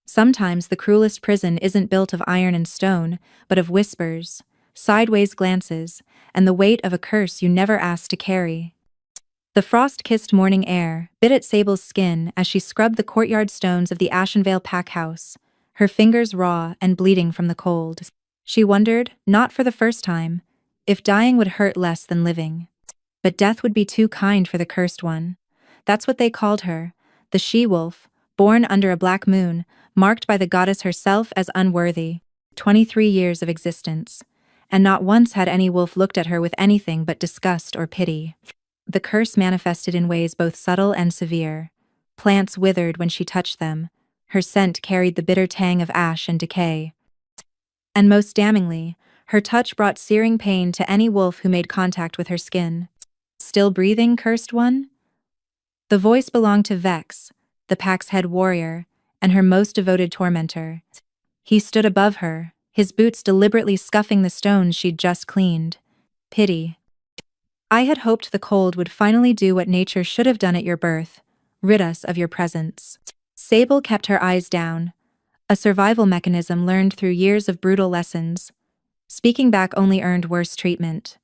Sometimes the cruelest prison isn't built of iron and stone, but of whispers, sideways glances, and the weight of a curse you never asked to carry. The frost-kissed morning air bit at Sable's skin as she scrubbed the courtyard stones of the Ashenvale pack house, her fingers raw and bleeding from the cold. She wondered, not for the first time, if dying would hurt less than living. But death would be too kind for the cursed one. That's what they called her, the she-wolf, born under a black moon, marked by the goddess herself as unworthy. 23 years of existence. And not once had any wolf looked at her with anything but disgust or pity. The curse manifested in ways both subtle and severe. Plants withered when she touched them. Her scent carried the bitter tang of ash and decay. And most damningly, her touch brought searing pain to any wolf who made contact with her skin. Still breathing, cursed one? The voice belonged to Vex, the pack's head warrior, and her most devoted tormentor. He stood above her, his boots deliberately scuffing the stones she'd just cleaned. Pity. I had hoped the cold would finally do what nature should have done at your birth, rid us of your presence. Sable kept her eyes down, a survival mechanism learned through years of brutal lessons. Speaking back only earned worse treatment.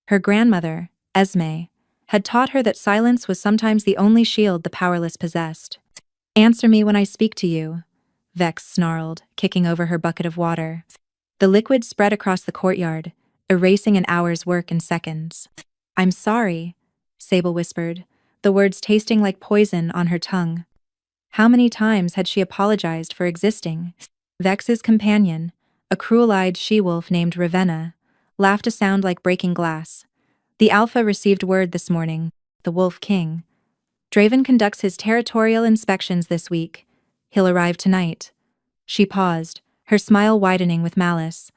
Her grandmother, Esme, had taught her that silence was sometimes the only shield the powerless possessed. Answer me when I speak to you, Vex snarled, kicking over her bucket of water. The liquid spread across the courtyard, erasing an hour's work in seconds. I'm sorry, Sable whispered, the words tasting like poison on her tongue. How many times had she apologized for existing? Vex's companion, a cruel-eyed she-wolf named Ravenna, laughed a sound like breaking glass. The Alpha received word this morning, the Wolf King. Draven conducts his territorial inspections this week. He'll arrive tonight. She paused, her smile widening with malice.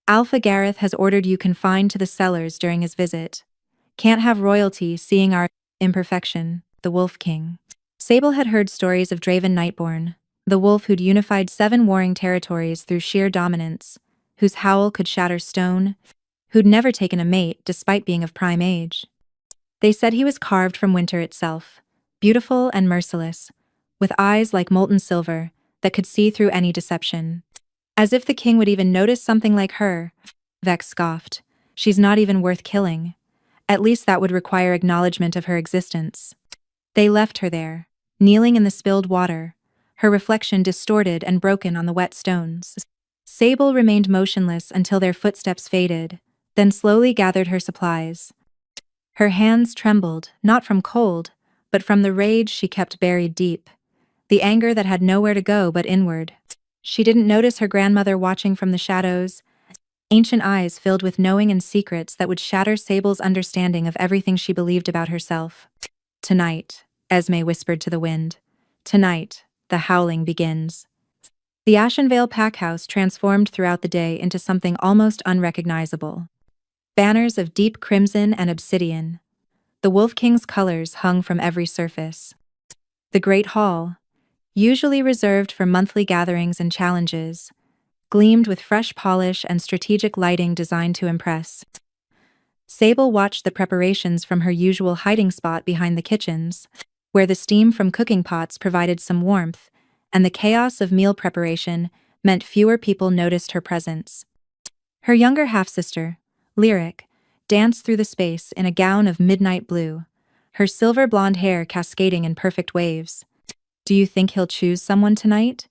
Alpha Gareth has ordered you confined to the cellars during his visit. Can't have royalty seeing our imperfection, the Wolf King. Sable had heard stories of Draven Nightborn, the wolf who'd unified 7 warring territories through sheer dominance, whose howl could shatter stone, who'd never taken a mate despite being of prime age. They said he was carved from winter itself, beautiful and merciless, with eyes like molten silver that could see through any deception. As if the king would even notice something like her, Vex scoffed. She's not even worth killing. At least that would require acknowledgement of her existence. They left her there, kneeling in the spilled water, her reflection distorted and broken on the wet stones. Sable remained motionless until their footsteps faded, then slowly gathered her supplies. Her hands trembled, not from cold, but from the rage she kept buried deep, the anger that had nowhere to go but inward. She didn't notice her grandmother watching from the shadows, ancient eyes filled with knowing and secrets that would shatter Sable's understanding of everything she believed about herself. Tonight, Esme whispered to the wind. Tonight, the howling begins. The Ashenvale pack house transformed throughout the day into something almost unrecognizable. Banners of deep crimson and obsidian. The Wolf King's colors hung from every surface. The Great Hall, usually reserved for monthly gatherings and challenges, gleamed with fresh polish and strategic lighting designed to impress. Sable watched the preparations from her usual hiding spot behind the kitchens, where the steam from cooking pots provided some warmth, and the chaos of meal preparation meant fewer people noticed her presence. Her younger half-sister, Lyric, danced through the space in a gown of midnight blue, her silver blonde hair cascading in perfect waves. Do you think he'll choose someone tonight?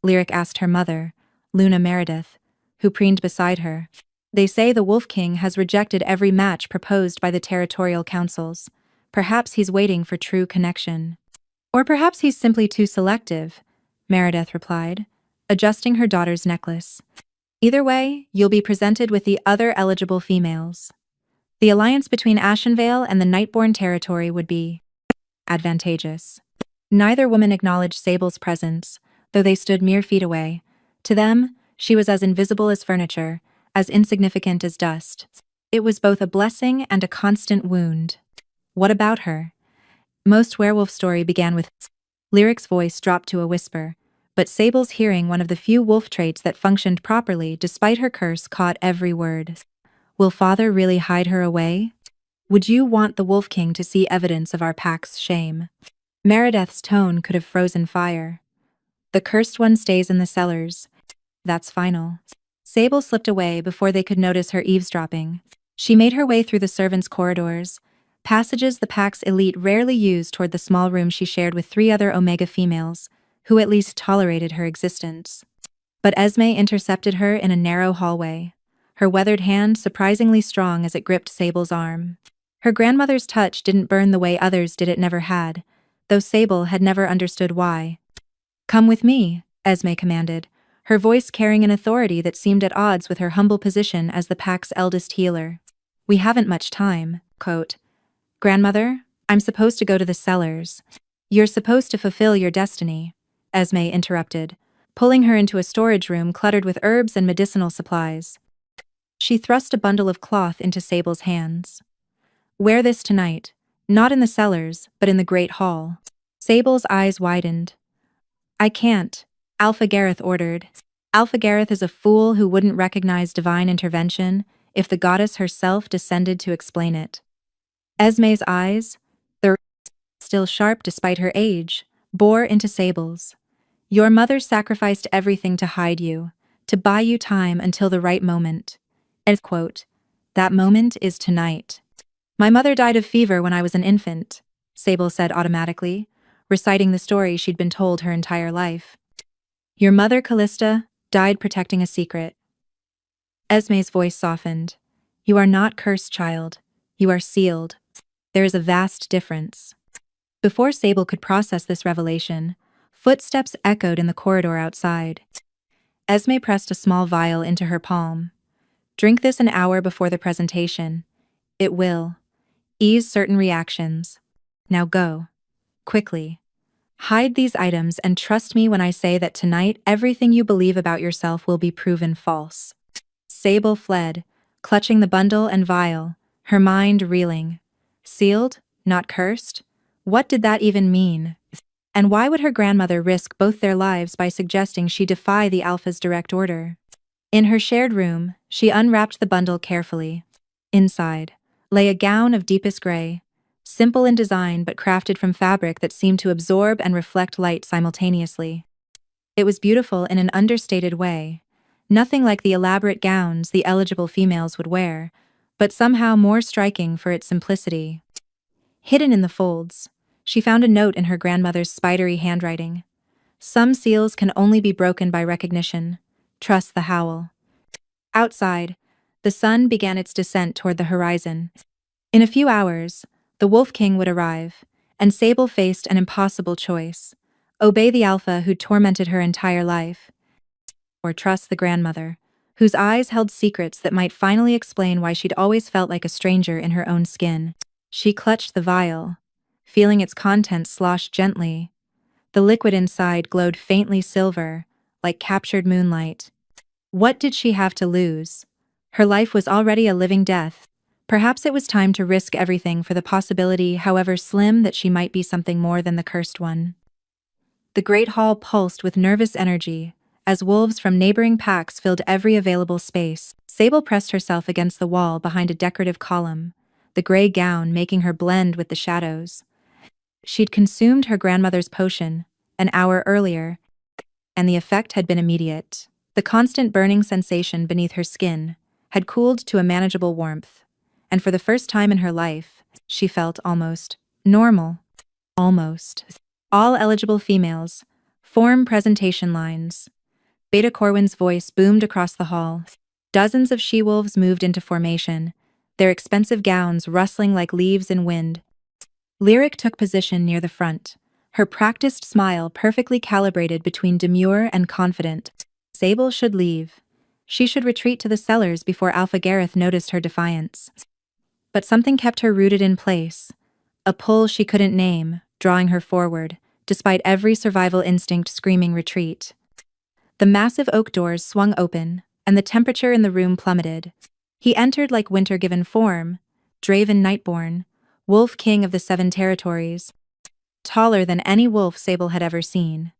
Lyric asked her mother, Luna Meredith, who preened beside her. They say the Wolf King has rejected every match proposed by the territorial councils. Perhaps he's waiting for true connection. Or perhaps he's simply too selective, Meredith replied, adjusting her daughter's necklace. Either way, you'll be presented with the other eligible females. The alliance between Ashenvale and the Nightborn territory would be advantageous. Neither woman acknowledged Sable's presence, though they stood mere feet away. To them, she was as invisible as furniture, as insignificant as dust. It was both a blessing and a constant wound. What about her? Most werewolf story began with Lyric's voice dropped to a whisper, but Sable's hearing, one of the few wolf traits that functioned properly despite her curse, caught every word. Will Father really hide her away? Would you want the Wolf King to see evidence of our pack's shame? Meredith's tone could have frozen fire. The cursed one stays in the cellars. That's final. Sable slipped away before they could notice her eavesdropping. She made her way through the servants' corridors, passages the pack's elite rarely used, toward the small room she shared with 3 other Omega females, who at least tolerated her existence. But Esme intercepted her in a narrow hallway, her weathered hand surprisingly strong as it gripped Sable's arm. Her grandmother's touch didn't burn the way others did, it never had, though Sable had never understood why. "Come with me," Esme commanded, her voice carrying an authority that seemed at odds with her humble position as the pack's eldest healer. "We haven't much time." Quote, "Grandmother, I'm supposed to go to the cellars." "You're supposed to fulfill your destiny," Esme interrupted, pulling her into a storage room cluttered with herbs and medicinal supplies. She thrust a bundle of cloth into Sable's hands. "Wear this tonight, not in the cellars, but in the Great Hall." Sable's eyes widened. "I can't," Alpha Gareth ordered. Alpha Gareth is a fool who wouldn't recognize divine intervention if the goddess herself descended to explain it. Esme's eyes, the still sharp despite her age, bore into Sable's. "Your mother sacrificed everything to hide you, to buy you time until the right moment." End quote. "That moment is tonight." "My mother died of fever when I was an infant," Sable said automatically, reciting the story she'd been told her entire life. "Your mother, Callista, died protecting a secret." Esme's voice softened. "You are not cursed, child. You are sealed. There is a vast difference." Before Sable could process this revelation, footsteps echoed in the corridor outside. Esme pressed a small vial into her palm. "Drink this an hour before the presentation. It will ease certain reactions. Now go. Quickly. Hide these items and trust me when I say that tonight everything you believe about yourself will be proven false." Sable fled, clutching the bundle and vial, her mind reeling. Sealed, not cursed? What did that even mean? And why would her grandmother risk both their lives by suggesting she defy the Alpha's direct order? In her shared room, she unwrapped the bundle carefully. Inside lay a gown of deepest gray, simple in design but crafted from fabric that seemed to absorb and reflect light simultaneously. It was beautiful in an understated way, nothing like the elaborate gowns the eligible females would wear, but somehow more striking for its simplicity. Hidden in the folds, she found a note in her grandmother's spidery handwriting. "Some seals can only be broken by recognition. Trust the howl." Outside, the sun began its descent toward the horizon. In a few hours, the Wolf King would arrive, and Sable faced an impossible choice: obey the Alpha who'd tormented her entire life, or trust the grandmother, whose eyes held secrets that might finally explain why she'd always felt like a stranger in her own skin. She clutched the vial, feeling its contents slosh gently. The liquid inside glowed faintly silver, like captured moonlight. What did she have to lose? Her life was already a living death. Perhaps it was time to risk everything for the possibility, however slim, that she might be something more than the cursed one. The great hall pulsed with nervous energy, as wolves from neighboring packs filled every available space. Sable pressed herself against the wall behind a decorative column, the gray gown making her blend with the shadows. She'd consumed her grandmother's potion an hour earlier, and the effect had been immediate. The constant burning sensation beneath her skin had cooled to a manageable warmth, and for the first time in her life, she felt almost normal. Almost. "All eligible females, form presentation lines." Beta Corwin's voice boomed across the hall. Dozens of she-wolves moved into formation, their expensive gowns rustling like leaves in wind. Lyric took position near the front, her practiced smile perfectly calibrated between demure and confident. Sable should leave. She should retreat to the cellars before Alpha Gareth noticed her defiance. But something kept her rooted in place, a pull she couldn't name, drawing her forward, despite every survival instinct screaming retreat. The massive oak doors swung open, and the temperature in the room plummeted. He entered like winter-given form, Draven Nightborn, Wolf King of the Seven Territories, taller than any wolf Sable had ever seen.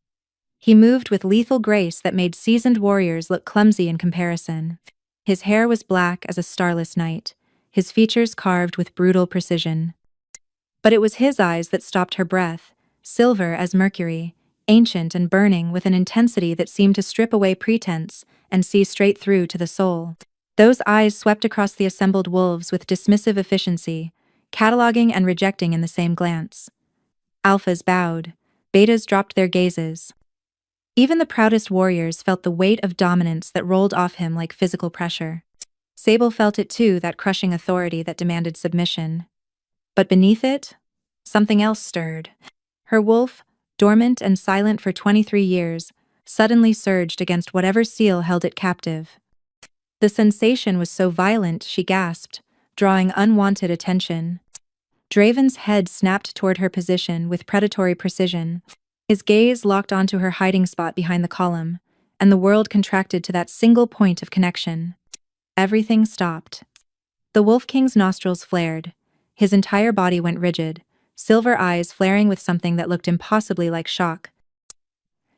He moved with lethal grace that made seasoned warriors look clumsy in comparison. His hair was black as a starless night, his features carved with brutal precision. But it was his eyes that stopped her breath, silver as mercury, ancient and burning with an intensity that seemed to strip away pretense and see straight through to the soul. Those eyes swept across the assembled wolves with dismissive efficiency, cataloging and rejecting in the same glance. Alphas bowed, betas dropped their gazes. Even the proudest warriors felt the weight of dominance that rolled off him like physical pressure. Sable felt it too, that crushing authority that demanded submission. But beneath it, something else stirred. Her wolf, dormant and silent for 23 years, suddenly surged against whatever seal held it captive. The sensation was so violent she gasped, drawing unwanted attention. Draven's head snapped toward her position with predatory precision. His gaze locked onto her hiding spot behind the column, and the world contracted to that single point of connection. Everything stopped. The Wolf King's nostrils flared. His entire body went rigid, silver eyes flaring with something that looked impossibly like shock.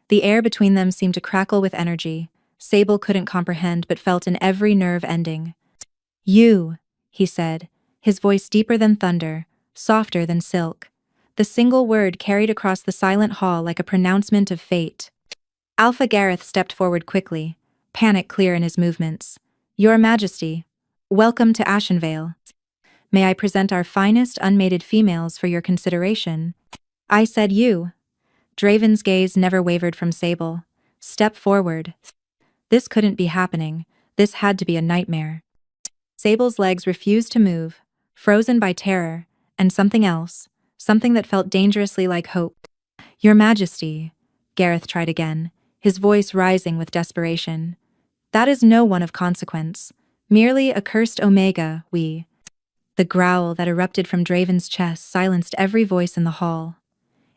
The air between them seemed to crackle with energy. Sable couldn't comprehend but felt in every nerve ending. "You," he said, his voice deeper than thunder, softer than silk. The single word carried across the silent hall like a pronouncement of fate. Alpha Gareth stepped forward quickly, panic clear in his movements. "Your Majesty, welcome to Ashenvale. May I present our finest unmated females for your consideration?" "I said you." Draven's gaze never wavered from Sable. "Step forward." This couldn't be happening. This had to be a nightmare. Sable's legs refused to move, frozen by terror, and something else, something that felt dangerously like hope. "Your Majesty," Gareth tried again, his voice rising with desperation. "That is no one of consequence. Merely a cursed Omega, we." The growl that erupted from Draven's chest silenced every voice in the hall.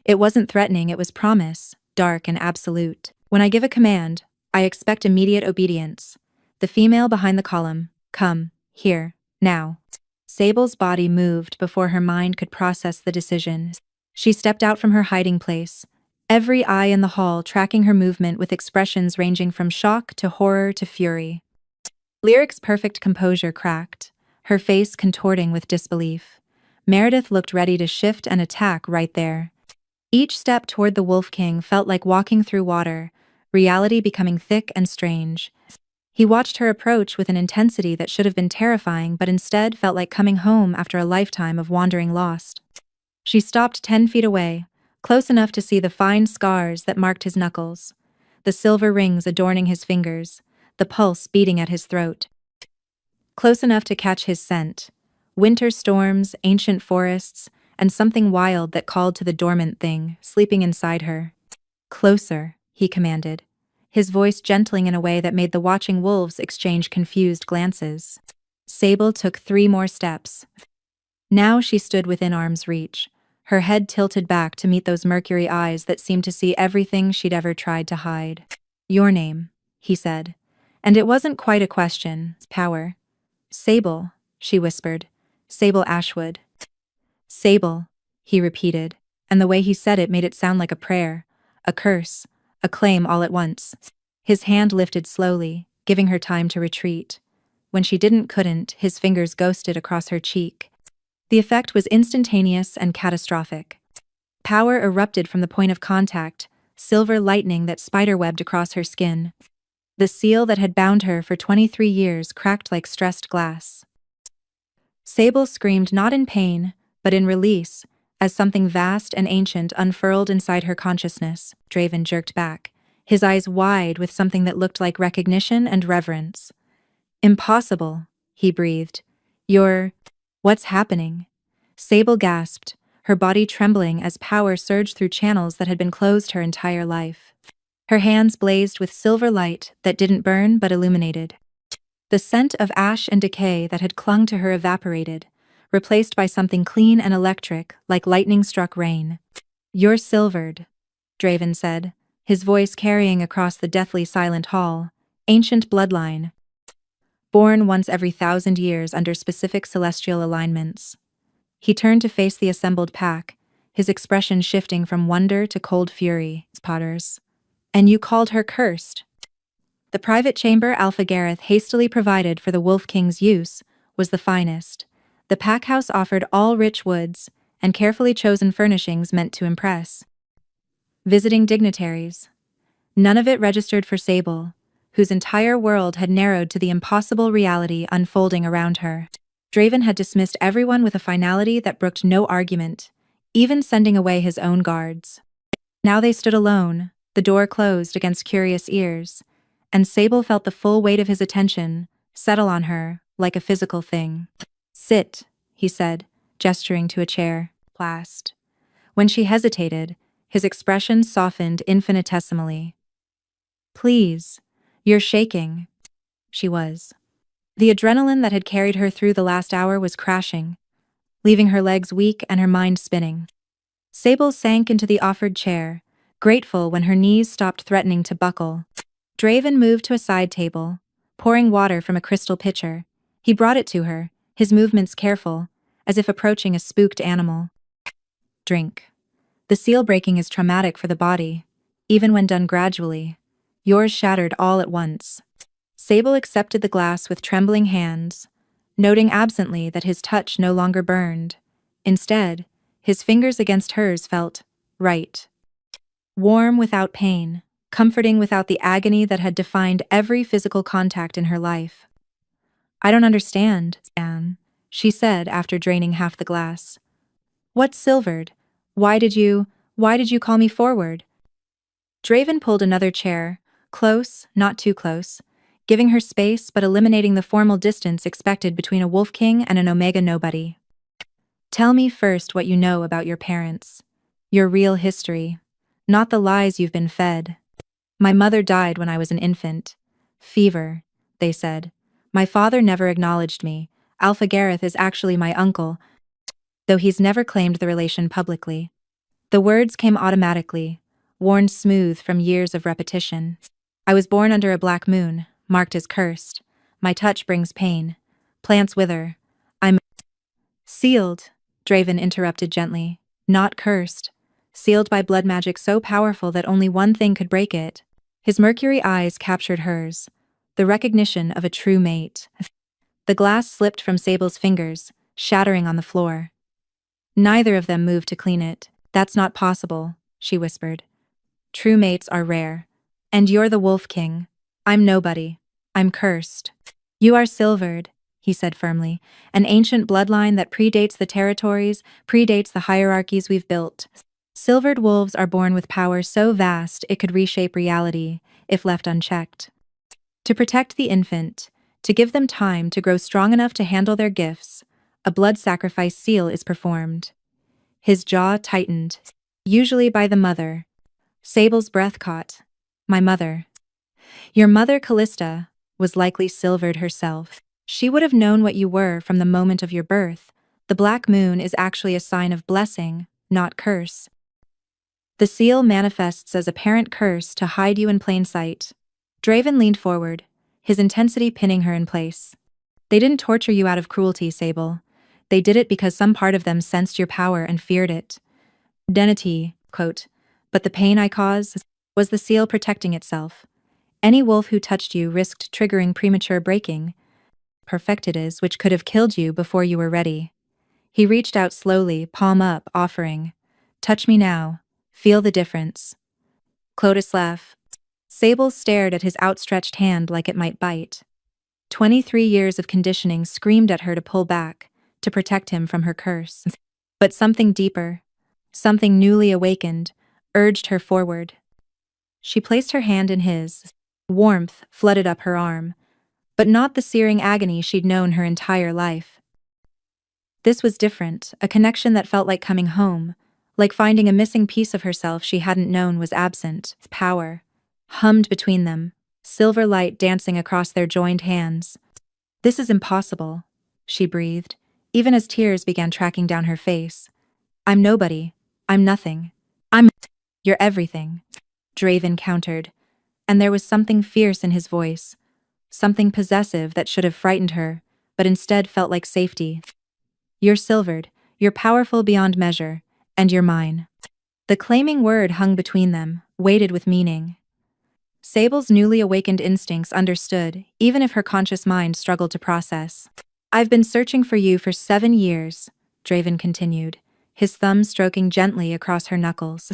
It wasn't threatening, it was promise, dark and absolute. "When I give a command, I expect immediate obedience. The female behind the column, come, here, now." Sable's body moved before her mind could process the decision. She stepped out from her hiding place, every eye in the hall tracking her movement with expressions ranging from shock to horror to fury. Lyric's perfect composure cracked, her face contorting with disbelief. Meredith looked ready to shift and attack right there. Each step toward the Wolf King felt like walking through water, reality becoming thick and strange. He watched her approach with an intensity that should have been terrifying but instead felt like coming home after a lifetime of wandering lost. She stopped 10 feet away, close enough to see the fine scars that marked his knuckles, the silver rings adorning his fingers, the pulse beating at his throat. Close enough to catch his scent, winter storms, ancient forests, and something wild that called to the dormant thing sleeping inside her. "Closer," he commanded, his voice gentling in a way that made the watching wolves exchange confused glances. Sable took 3 more steps. Now she stood within arm's reach, her head tilted back to meet those mercury eyes that seemed to see everything she'd ever tried to hide. "Your name," he said. And it wasn't quite a question, power. "Sable," she whispered. "Sable Ashwood." "Sable," he repeated, and the way he said it made it sound like a prayer, a curse, a claim all at once. His hand lifted slowly, giving her time to retreat. When she couldn't, his fingers ghosted across her cheek. The effect was instantaneous and catastrophic. Power erupted from the point of contact, silver lightning that spiderwebbed across her skin. The seal that had bound her for 23 years cracked like stressed glass. Sable screamed not in pain, but in release, as something vast and ancient unfurled inside her consciousness. Draven jerked back, his eyes wide with something that looked like recognition and reverence. "Impossible," he breathed. What's happening?" Sable gasped, her body trembling as power surged through channels that had been closed her entire life. Her hands blazed with silver light that didn't burn but illuminated. The scent of ash and decay that had clung to her evaporated, replaced by something clean and electric, like lightning-struck rain. "You're silvered," Draven said, his voice carrying across the deathly silent hall. "Ancient bloodline. Born once every 1,000 years under specific celestial alignments." He turned to face the assembled pack, his expression shifting from wonder to cold fury. "Potters. And you called her cursed?" The private chamber Alpha Gareth hastily provided for the Wolf King's use was the finest. The pack house offered all rich woods and carefully chosen furnishings meant to impress. visiting dignitaries. None of it registered for Sable, whose entire world had narrowed to the impossible reality unfolding around her. Draven had dismissed everyone with a finality that brooked no argument, even sending away his own guards. Now they stood alone, the door closed against curious ears, and Sable felt the full weight of his attention settle on her like a physical thing. "Sit," he said, gesturing to a chair. "Plast." When she hesitated, his expression softened infinitesimally. "Please, you're shaking." She was. The adrenaline that had carried her through the last hour was crashing, leaving her legs weak and her mind spinning. Sable sank into the offered chair, grateful when her knees stopped threatening to buckle. Draven moved to a side table, pouring water from a crystal pitcher. He brought it to her, his movements careful, as if approaching a spooked animal. "Drink. The seal breaking is traumatic for the body, even when done gradually. Yours shattered all at once." Sable accepted the glass with trembling hands, noting absently that his touch no longer burned. Instead, his fingers against hers felt right. Warm without pain, comforting without the agony that had defined every physical contact in her life. "I don't understand, Anne," she said after draining half the glass. "What's silvered? Why did you call me forward?" Draven pulled another chair, close, not too close, giving her space but eliminating the formal distance expected between a Wolf King and an Omega nobody. "Tell me first what you know about your parents. Your real history. Not the lies you've been fed." "My mother died when I was an infant. Fever," they said. "My father never acknowledged me. Alpha Gareth is actually my uncle, though he's never claimed the relation publicly." The words came automatically, worn smooth from years of repetition. "I was born under a black moon, marked as cursed. My touch brings pain. Plants wither. I'm sealed," Draven interrupted gently. "Not cursed. Sealed by blood magic so powerful that only one thing could break it." His mercury eyes captured hers, the recognition of a true mate. The glass slipped from Sable's fingers, shattering on the floor. Neither of them moved to clean it. "That's not possible," she whispered. "True mates are rare. And you're the Wolf King. I'm nobody. I'm cursed." "You are silvered," he said firmly, "an ancient bloodline that predates the territories, predates the hierarchies we've built. Silvered wolves are born with power so vast it could reshape reality, if left unchecked. To protect the infant, to give them time to grow strong enough to handle their gifts, a blood sacrifice seal is performed." His jaw tightened, "Usually by the mother." Sable's breath caught. "My mother." "Your mother, Callista, was likely silvered herself. She would have known what you were from the moment of your birth. The black moon is actually a sign of blessing, not curse. The seal manifests as a parent curse to hide you in plain sight." Draven leaned forward, his intensity pinning her in place. "They didn't torture you out of cruelty, Sable. They did it because some part of them sensed your power and feared it. Denity, quote, but the pain I caused was the seal protecting itself. Any wolf who touched you risked triggering premature breaking. Perfect it is, which could have killed you before you were ready." He reached out slowly, palm up, offering, "Touch me now. Feel the difference." Clotislav. Sable stared at his outstretched hand like it might bite. 23 years of conditioning screamed at her to pull back, to protect him from her curse. But something deeper, something newly awakened, urged her forward. She placed her hand in his. Warmth flooded up her arm, but not the searing agony she'd known her entire life. This was different, a connection that felt like coming home, like finding a missing piece of herself she hadn't known was absent. Power hummed between them, silver light dancing across their joined hands. "This is impossible," she breathed, even as tears began tracking down her face. "I'm nobody. I'm nothing. You're everything," Draven countered, and there was something fierce in his voice, something possessive that should have frightened her, but instead felt like safety. "You're silvered, you're powerful beyond measure, and you're mine." The claiming word hung between them, weighted with meaning. Sable's newly awakened instincts understood, even if her conscious mind struggled to process. "I've been searching for you for 7 years, Draven continued, his thumb stroking gently across her knuckles.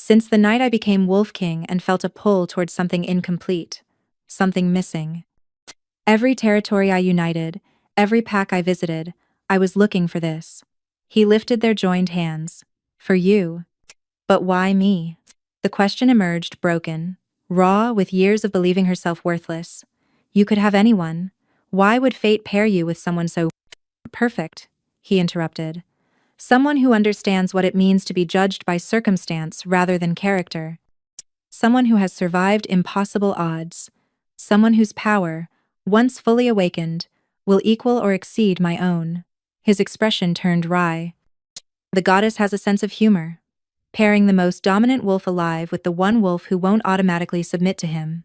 Since the night I became Wolf King and felt a pull towards something incomplete, something missing. Every territory I united, every pack I visited, I was looking for this. He lifted their joined hands. For you. But why me? The question emerged broken, raw, with years of believing herself worthless. You could have anyone. Why would fate pair you with someone so perfect? He interrupted. Someone who understands what it means to be judged by circumstance rather than character. Someone who has survived impossible odds. Someone whose power, once fully awakened, will equal or exceed my own. His expression turned wry. The goddess has a sense of humor, pairing the most dominant wolf alive with the one wolf who won't automatically submit to him.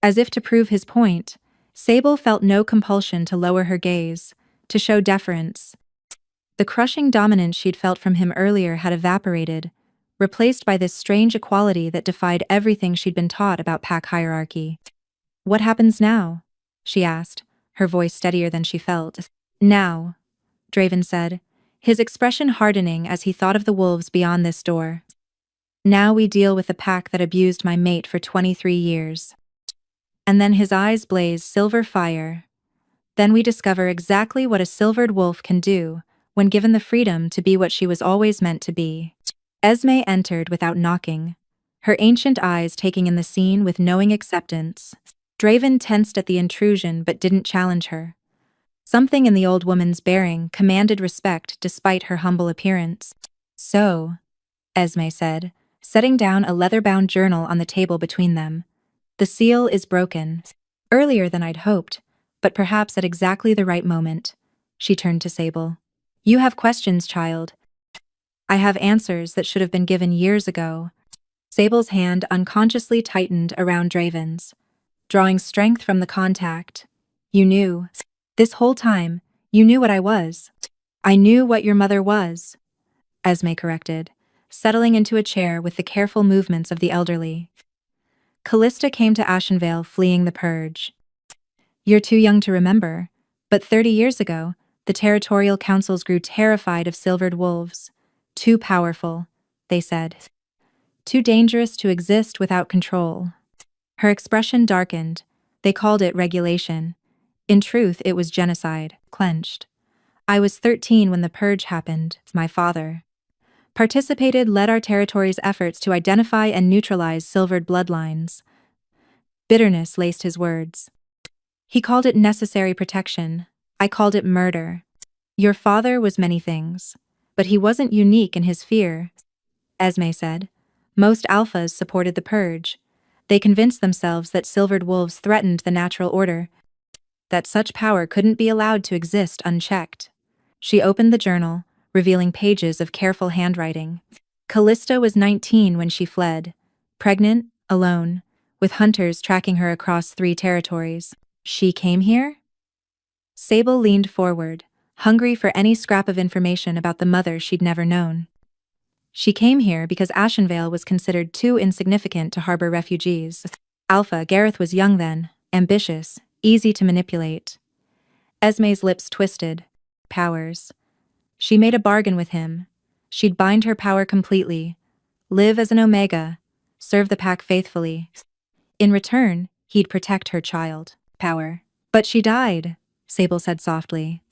As if to prove his point, Sable felt no compulsion to lower her gaze, to show deference. The crushing dominance she'd felt from him earlier had evaporated, replaced by this strange equality that defied everything she'd been taught about pack hierarchy. What happens now? She asked, her voice steadier than she felt. Now, Draven said, his expression hardening as he thought of the wolves beyond this door. Now we deal with the pack that abused my mate for 23 years. And then his eyes blaze silver fire. Then we discover exactly what a silvered wolf can do when given the freedom to be what she was always meant to be. Esme entered without knocking, her ancient eyes taking in the scene with knowing acceptance. Draven tensed at the intrusion but didn't challenge her. Something in the old woman's bearing commanded respect despite her humble appearance. So, Esme said, setting down a leather-bound journal on the table between them. The seal is broken. Earlier than I'd hoped, but perhaps at exactly the right moment. She turned to Sable. You have questions, child. I have answers that should have been given years ago. Sable's hand unconsciously tightened around Draven's, drawing strength from the contact. You knew. This whole time, you knew what I was. I knew what your mother was, Esme corrected, settling into a chair with the careful movements of the elderly. Callista came to Ashenvale fleeing the purge. You're too young to remember, but 30 years ago, the territorial councils grew terrified of silvered wolves. Too powerful, they said. Too dangerous to exist without control. Her expression darkened. They called it regulation. In truth, it was genocide, clenched. I was 13 when the purge happened. My father led our territory's efforts to identify and neutralize silvered bloodlines. Bitterness laced his words. He called it necessary protection. I called it murder. Your father was many things, but he wasn't unique in his fear, Esme said. Most alphas supported the purge. They convinced themselves that silvered wolves threatened the natural order, that such power couldn't be allowed to exist unchecked. She opened the journal, revealing pages of careful handwriting. Callista was 19 when she fled, pregnant, alone, with hunters tracking her across 3 territories. She came here? Sable leaned forward, hungry for any scrap of information about the mother she'd never known. She came here because Ashenvale was considered too insignificant to harbor refugees. Alpha, Gareth was young then, ambitious, easy to manipulate. Esme's lips twisted. Powers. She made a bargain with him. She'd bind her power completely, live as an Omega, serve the pack faithfully. In return, he'd protect her child. Power. But she died, Sable said softly.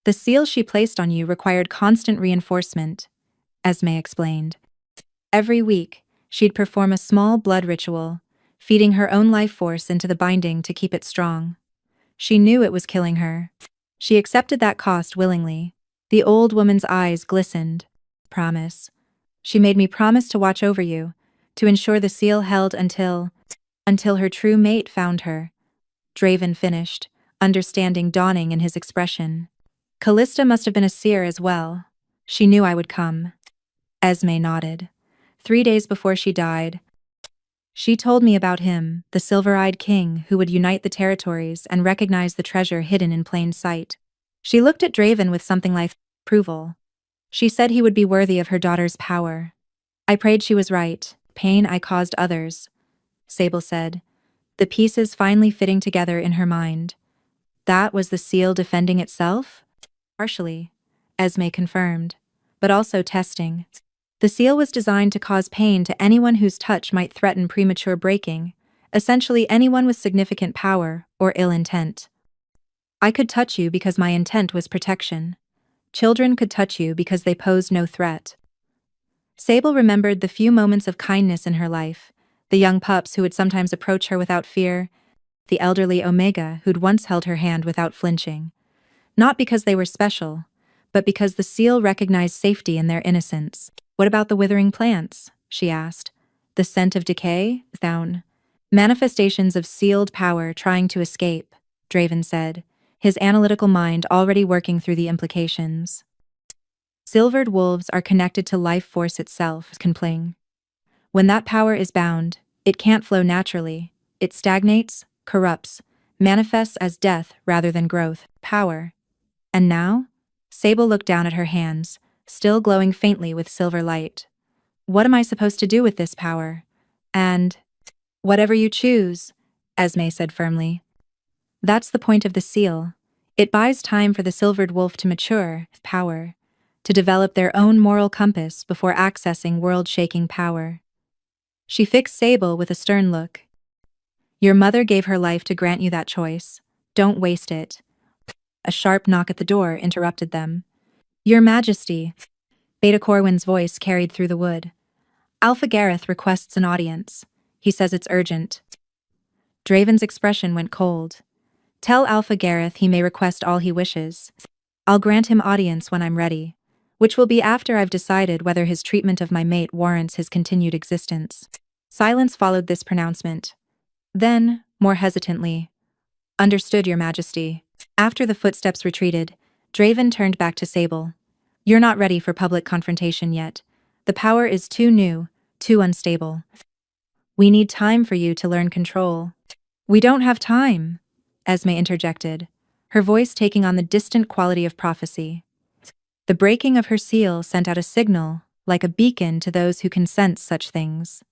The seal she placed on you required constant reinforcement, Esme explained. Every week, she'd perform a small blood ritual, feeding her own life force into the binding to keep it strong. She knew it was killing her. She accepted that cost willingly. The old woman's eyes glistened. Promise. She made me promise to watch over you, to ensure the seal held until her true mate found her. Draven finished, understanding dawning in his expression. Callista must have been a seer as well. She knew I would come. Esme nodded. 3 days before she died, she told me about him, the silver-eyed king who would unite the territories and recognize the treasure hidden in plain sight. She looked at Draven with something like approval. She said he would be worthy of her daughter's power. I prayed she was right. Pain I caused others, Sable said, the pieces finally fitting together in her mind. That was the seal defending itself? Partially, Esme confirmed, but also testing. The seal was designed to cause pain to anyone whose touch might threaten premature breaking, essentially anyone with significant power or ill intent. I could touch you because my intent was protection. Children could touch you because they posed no threat. Sable remembered the few moments of kindness in her life, the young pups who would sometimes approach her without fear, the elderly Omega who'd once held her hand without flinching. Not because they were special, but because the seal recognized safety in their innocence. What about the withering plants? She asked. The scent of decay? Down. Manifestations of sealed power trying to escape, Draven said, his analytical mind already working through the implications. Silvered wolves are connected to life force itself, Compling. When that power is bound, it can't flow naturally. It stagnates, corrupts, manifests as death rather than growth, power. And now? Sable looked down at her hands, still glowing faintly with silver light. What am I supposed to do with this power? And whatever you choose, Esme said firmly. That's the point of the seal. It buys time for the silvered wolf to mature, power, to develop their own moral compass before accessing world-shaking power. She fixed Sable with a stern look. Your mother gave her life to grant you that choice. Don't waste it. A sharp knock at the door interrupted them. Your Majesty, Beta Corwin's voice carried through the wood. Alpha Gareth requests an audience. He says it's urgent. Draven's expression went cold. Tell Alpha Gareth he may request all he wishes. I'll grant him audience when I'm ready, which will be after I've decided whether his treatment of my mate warrants his continued existence. Silence followed this pronouncement. Then, more hesitantly, Understood, Your Majesty. After the footsteps retreated, Draven turned back to Sable. You're not ready for public confrontation yet. The power is too new, too unstable. We need time for you to learn control. We don't have time, Esme interjected, her voice taking on the distant quality of prophecy. The breaking of her seal sent out a signal, like a beacon to those who can sense such things.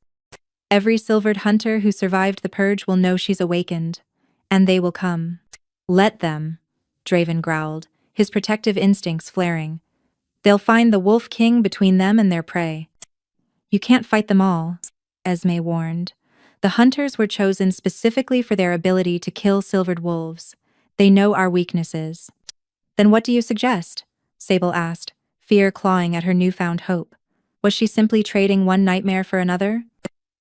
Every silvered hunter who survived the purge will know she's awakened, and they will come. Let them, Draven growled, his protective instincts flaring. They'll find the Wolf King between them and their prey. You can't fight them all, Esme warned. The hunters were chosen specifically for their ability to kill silvered wolves. They know our weaknesses. Then what do you suggest? Sable asked, fear clawing at her newfound hope. Was she simply trading one nightmare for another?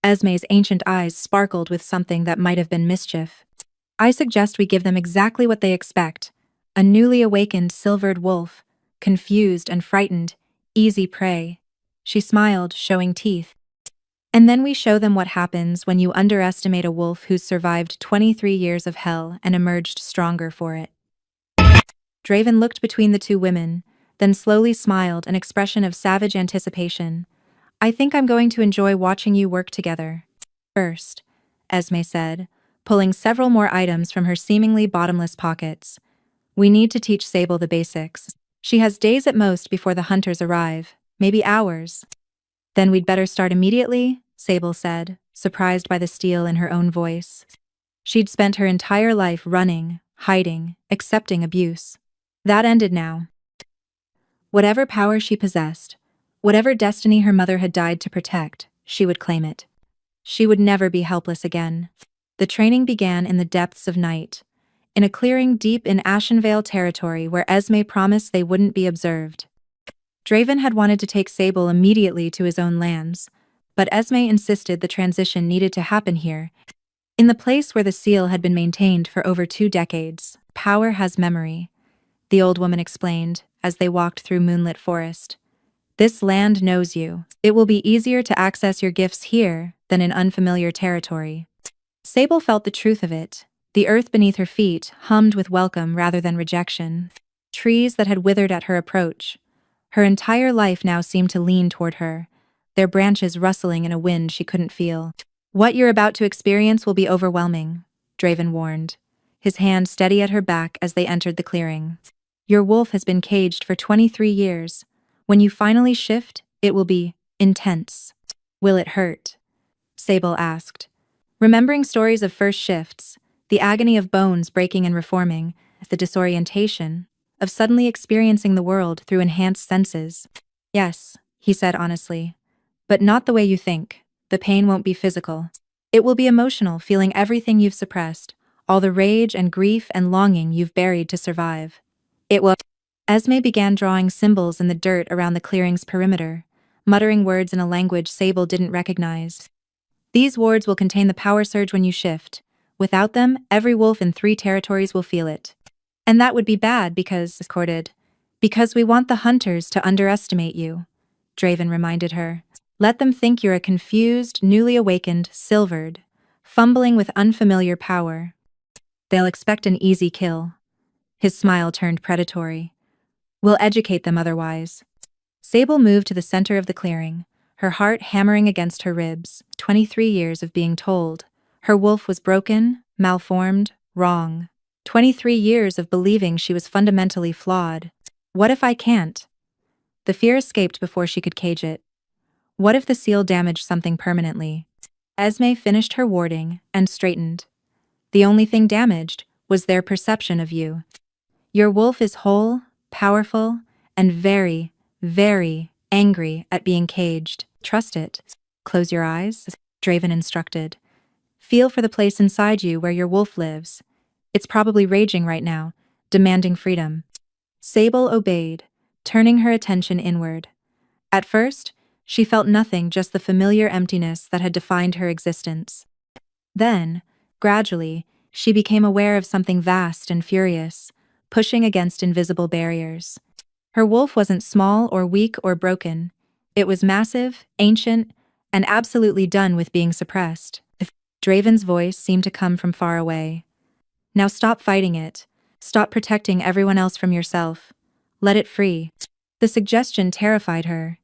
Esme's ancient eyes sparkled with something that might have been mischief. I suggest we give them exactly what they expect. A newly awakened silvered wolf, confused and frightened, easy prey. She smiled, showing teeth. And then we show them what happens when you underestimate a wolf who's survived 23 years of hell and emerged stronger for it. Draven looked between the two women, then slowly smiled, an expression of savage anticipation. I think I'm going to enjoy watching you work together. First, Esme said, pulling several more items from her seemingly bottomless pockets. We need to teach Sable the basics. She has days at most before the hunters arrive, maybe hours. Then we'd better start immediately, Sable said, surprised by the steel in her own voice. She'd spent her entire life running, hiding, accepting abuse. That ended now. Whatever power she possessed, whatever destiny her mother had died to protect, she would claim it. She would never be helpless again. The training began in the depths of night, in a clearing deep in Ashenvale territory where Esme promised they wouldn't be observed. Draven had wanted to take Sable immediately to his own lands, but Esme insisted the transition needed to happen here, in the place where the seal had been maintained for over 2 decades. Power has memory, the old woman explained as they walked through moonlit forest. This land knows you. It will be easier to access your gifts here than in unfamiliar territory. Sable felt the truth of it. The earth beneath her feet hummed with welcome rather than rejection. Trees that had withered at her approach. Her entire life now seemed to lean toward her, their branches rustling in a wind she couldn't feel. What you're about to experience will be overwhelming, Draven warned, his hand steady at her back as they entered the clearing. Your wolf has been caged for 23 years. When you finally shift, it will be intense. Will it hurt? Sable asked. Remembering stories of first shifts, the agony of bones breaking and reforming, the disorientation, of suddenly experiencing the world through enhanced senses. Yes, he said honestly. But not the way you think. The pain won't be physical. It will be emotional, feeling everything you've suppressed, all the rage and grief and longing you've buried to survive. It will. Esme began drawing symbols in the dirt around the clearing's perimeter, muttering words in a language Sable didn't recognize. These wards will contain the power surge when you shift. Without them, every wolf in 3 territories will feel it. And that would be bad because we want the hunters to underestimate you, Draven reminded her. Let them think you're a confused, newly awakened, silvered, fumbling with unfamiliar power. They'll expect an easy kill. His smile turned predatory. We'll educate them otherwise. Sable moved to the center of the clearing, her heart hammering against her ribs. 23 years of being told. Her wolf was broken, malformed, wrong. 23 years of believing she was fundamentally flawed. What if I can't? The fear escaped before she could cage it. What if the seal damaged something permanently? Esme finished her warding and straightened. The only thing damaged was their perception of you. Your wolf is whole, powerful, and very, very angry at being caged. Trust it. Close your eyes, Draven instructed. Feel for the place inside you where your wolf lives. It's probably raging right now, demanding freedom. Sable obeyed, turning her attention inward. At first, she felt nothing, just the familiar emptiness that had defined her existence. Then, gradually, she became aware of something vast and furious, pushing against invisible barriers. Her wolf wasn't small or weak or broken. It was massive, ancient, and absolutely done with being suppressed. Draven's voice seemed to come from far away. Now stop fighting it. Stop protecting everyone else from yourself. Let it free. The suggestion terrified her.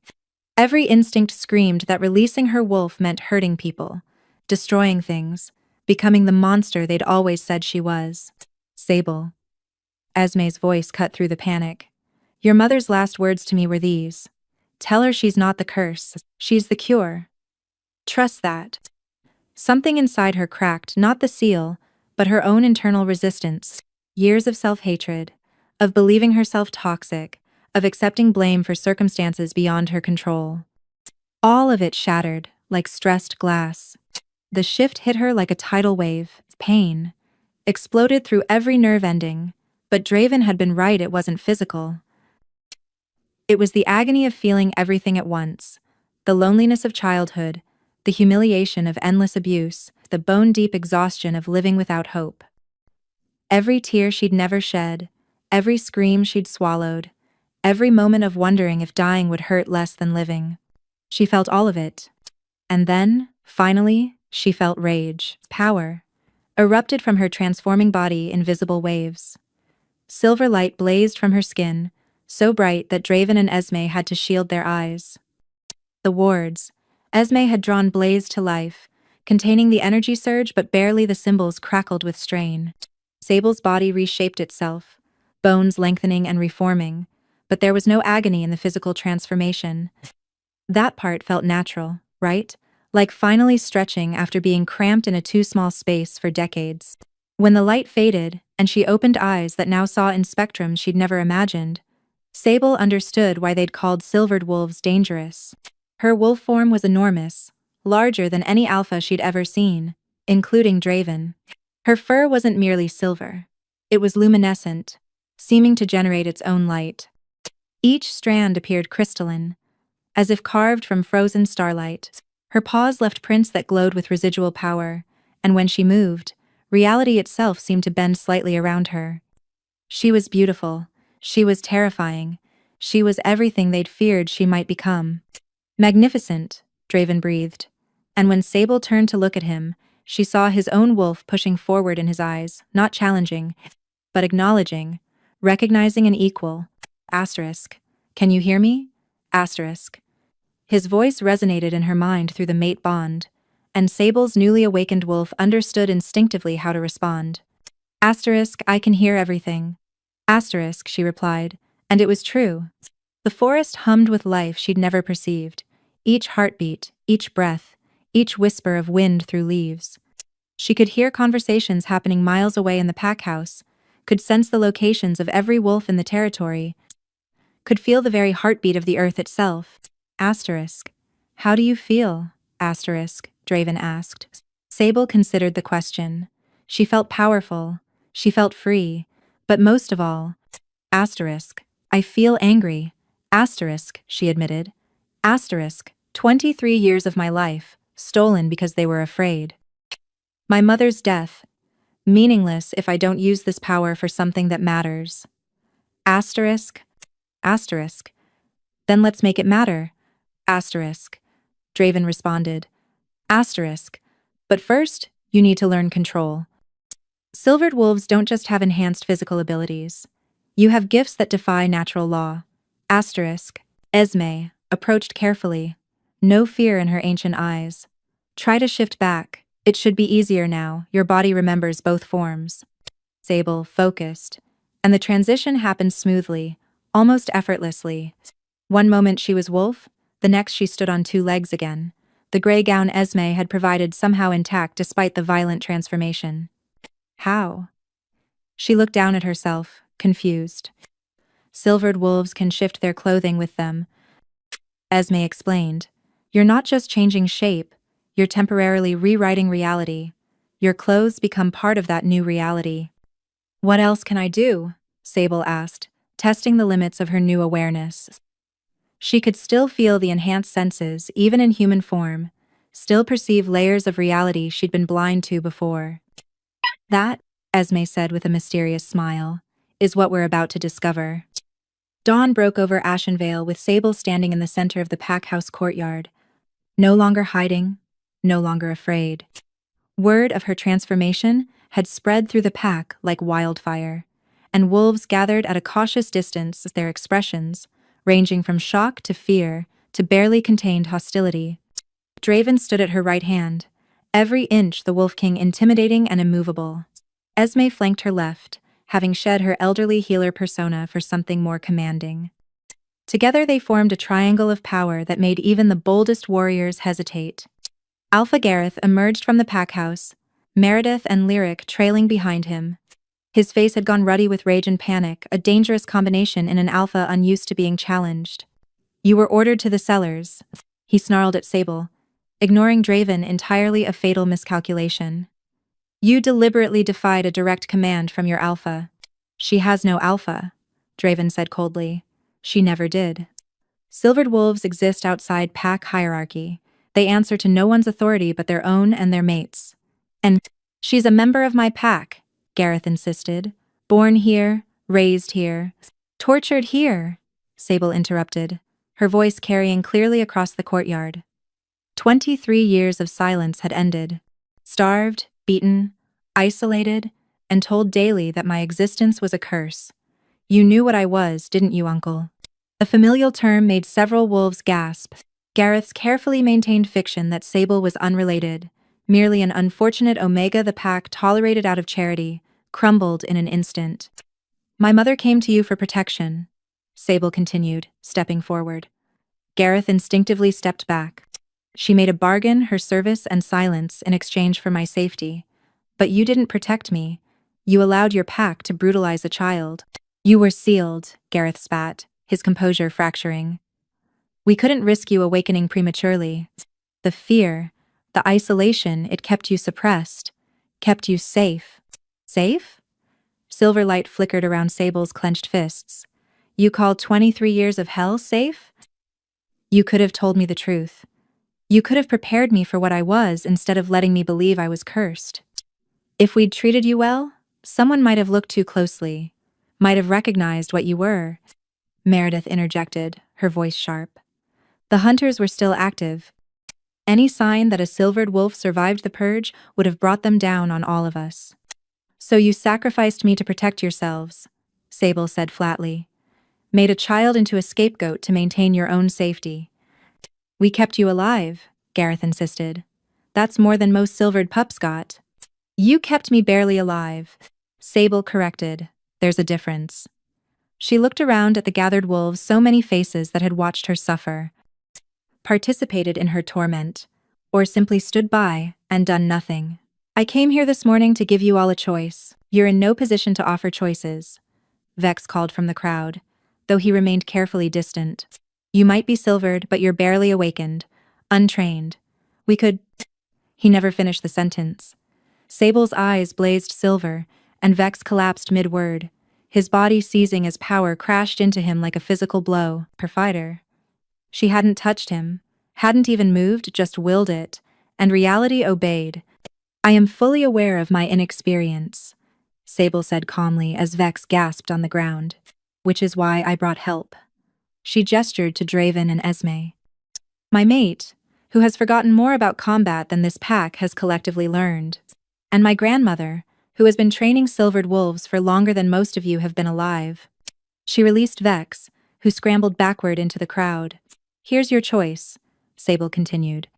Every instinct screamed that releasing her wolf meant hurting people, destroying things, becoming the monster they'd always said she was. Sable. Esme's voice cut through the panic. Your mother's last words to me were these. Tell her she's not the curse, she's the cure. Trust that. Something inside her cracked, not the seal, but her own internal resistance. Years of self-hatred, of believing herself toxic, of accepting blame for circumstances beyond her control. All of it shattered, like stressed glass. The shift hit her like a tidal wave. Pain exploded through every nerve ending, but Draven had been right, it wasn't physical. It was the agony of feeling everything at once. The loneliness of childhood, the humiliation of endless abuse, the bone-deep exhaustion of living without hope. Every tear she'd never shed, every scream she'd swallowed, every moment of wondering if dying would hurt less than living. She felt all of it. And then, finally, she felt rage. Power erupted from her transforming body in visible waves. Silver light blazed from her skin, so bright that Draven and Esme had to shield their eyes. The wards. Esme had drawn Blaze to life, containing the energy surge, but barely. The symbols crackled with strain. Sable's body reshaped itself, bones lengthening and reforming, but there was no agony in the physical transformation. That part felt natural, right? Like finally stretching after being cramped in a too small space for decades. When the light faded, and she opened eyes that now saw in spectrums she'd never imagined, Sable understood why they'd called silvered wolves dangerous. Her wolf form was enormous, larger than any alpha she'd ever seen, including Draven. Her fur wasn't merely silver. It was luminescent, seeming to generate its own light. Each strand appeared crystalline, as if carved from frozen starlight. Her paws left prints that glowed with residual power, and when she moved, reality itself seemed to bend slightly around her. She was beautiful. She was terrifying. She was everything they'd feared she might become. Magnificent, Draven breathed. And when Sable turned to look at him, she saw his own wolf pushing forward in his eyes, not challenging, but acknowledging, recognizing an equal. Asterisk. Can you hear me? Asterisk. His voice resonated in her mind through the mate bond, and Sable's newly awakened wolf understood instinctively how to respond. Asterisk, I can hear everything. Asterisk, she replied, and it was true. The forest hummed with life she'd never perceived, each heartbeat, each breath, each whisper of wind through leaves. She could hear conversations happening miles away in the pack house, could sense the locations of every wolf in the territory, could feel the very heartbeat of the earth itself. Asterisk. How do you feel? Draven asked. Sable considered the question. She felt powerful. She felt free. But most of all, I feel angry. She admitted. 23 years of my life, stolen because they were afraid. My mother's death, meaningless if I don't use this power for something that matters. Asterisk. Then let's make it matter. Draven responded. But first, you need to learn control. Silvered wolves don't just have enhanced physical abilities. You have gifts that defy natural law. Esme approached carefully. No fear in her ancient eyes. Try to shift back. It should be easier now. Your body remembers both forms. Sable focused, and the transition happened smoothly, almost effortlessly. One moment she was wolf, the next she stood on two legs again. The gray gown Esme had provided somehow intact despite the violent transformation. How? She looked down at herself, confused. Silvered wolves can shift their clothing with them. Esme explained. You're not just changing shape, you're temporarily rewriting reality. Your clothes become part of that new reality. What else can I do? Sable asked, testing the limits of her new awareness. She could still feel the enhanced senses, even in human form, still perceive layers of reality she'd been blind to before. That, Esme said with a mysterious smile, is what we're about to discover. Dawn broke over Ashenvale with Sable standing in the center of the pack house courtyard. No longer hiding, no longer afraid. Word of her transformation had spread through the pack like wildfire, and wolves gathered at a cautious distance, their expressions, ranging from shock to fear to barely contained hostility. Draven stood at her right hand, every inch the Wolf King intimidating and immovable. Esme flanked her left, having shed her elderly healer persona for something more commanding. Together they formed a triangle of power that made even the boldest warriors hesitate. Alpha Gareth emerged from the pack house, Meredith and Lyric trailing behind him. His face had gone ruddy with rage and panic, a dangerous combination in an alpha unused to being challenged. You were ordered to the cellars, he snarled at Sable, ignoring Draven entirely a fatal miscalculation. You deliberately defied a direct command from your alpha. She has no alpha, Draven said coldly. She never did. Silvered wolves exist outside pack hierarchy. They answer to no one's authority but their own and their mates. And she's a member of my pack, Gareth insisted. Born here, raised here, tortured here, Sable interrupted, her voice carrying clearly across the courtyard. 23 years of silence had ended. Starved, beaten, isolated, and told daily that my existence was a curse. You knew what I was, didn't you, Uncle? A familial term made several wolves gasp. Gareth's carefully maintained fiction that Sable was unrelated, merely an unfortunate omega the pack tolerated out of charity, crumbled in an instant. My mother came to you for protection, Sable continued, stepping forward. Gareth instinctively stepped back. She made a bargain, her service and silence, in exchange for my safety. But you didn't protect me. You allowed your pack to brutalize a child. You were sealed, Gareth spat, his composure fracturing. We couldn't risk you awakening prematurely. The fear, the isolation, it kept you suppressed, kept you safe. Safe? Silver light flickered around Sable's clenched fists. You called 23 years of hell safe? You could have told me the truth. You could have prepared me for what I was instead of letting me believe I was cursed. If we'd treated you well, someone might have looked too closely, might have recognized what you were, Meredith interjected, her voice sharp. The hunters were still active. Any sign that a silvered wolf survived the purge would have brought them down on all of us. So you sacrificed me to protect yourselves, Sable said flatly. Made a child into a scapegoat to maintain your own safety. We kept you alive, Gareth insisted. That's more than most silvered pups got. You kept me barely alive, Sable corrected. There's a difference. She looked around at the gathered wolves, so many faces that had watched her suffer, participated in her torment, or simply stood by and done nothing. I came here this morning to give you all a choice. You're in no position to offer choices, Vex called from the crowd, though he remained carefully distant. You might be silvered, but you're barely awakened. Untrained. We could. He never finished the sentence. Sable's eyes blazed silver, and Vex collapsed mid-word. His body seizing as power crashed into him like a physical blow. Her fighter. She hadn't touched him, hadn't even moved, just willed it, and reality obeyed. I am fully aware of my inexperience, Sable said calmly as Vex gasped on the ground, which is why I brought help. She gestured to Draven and Esme. My mate, who has forgotten more about combat than this pack has collectively learned, and my grandmother, who has been training silvered wolves for longer than most of you have been alive. She released Vex, who scrambled backward into the crowd. Here's your choice, Sable continued.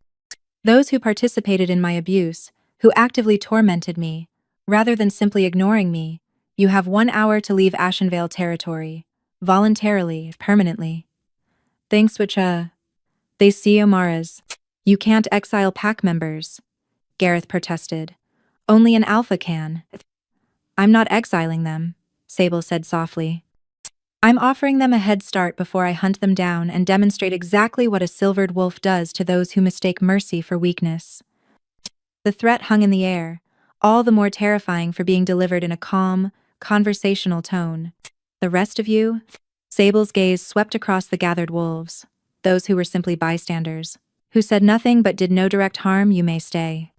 Those who participated in my abuse, who actively tormented me, rather than simply ignoring me, you have 1 hour to leave Ashenvale territory, voluntarily, permanently. Thanks which, they see Omaras. You can't exile pack members, Gareth protested. Only an alpha can. I'm not exiling them, Sable said softly. I'm offering them a head start before I hunt them down and demonstrate exactly what a silvered wolf does to those who mistake mercy for weakness. The threat hung in the air, all the more terrifying for being delivered in a calm, conversational tone. The rest of you? Sable's gaze swept across the gathered wolves, those who were simply bystanders, who said nothing but did no direct harm. You may stay.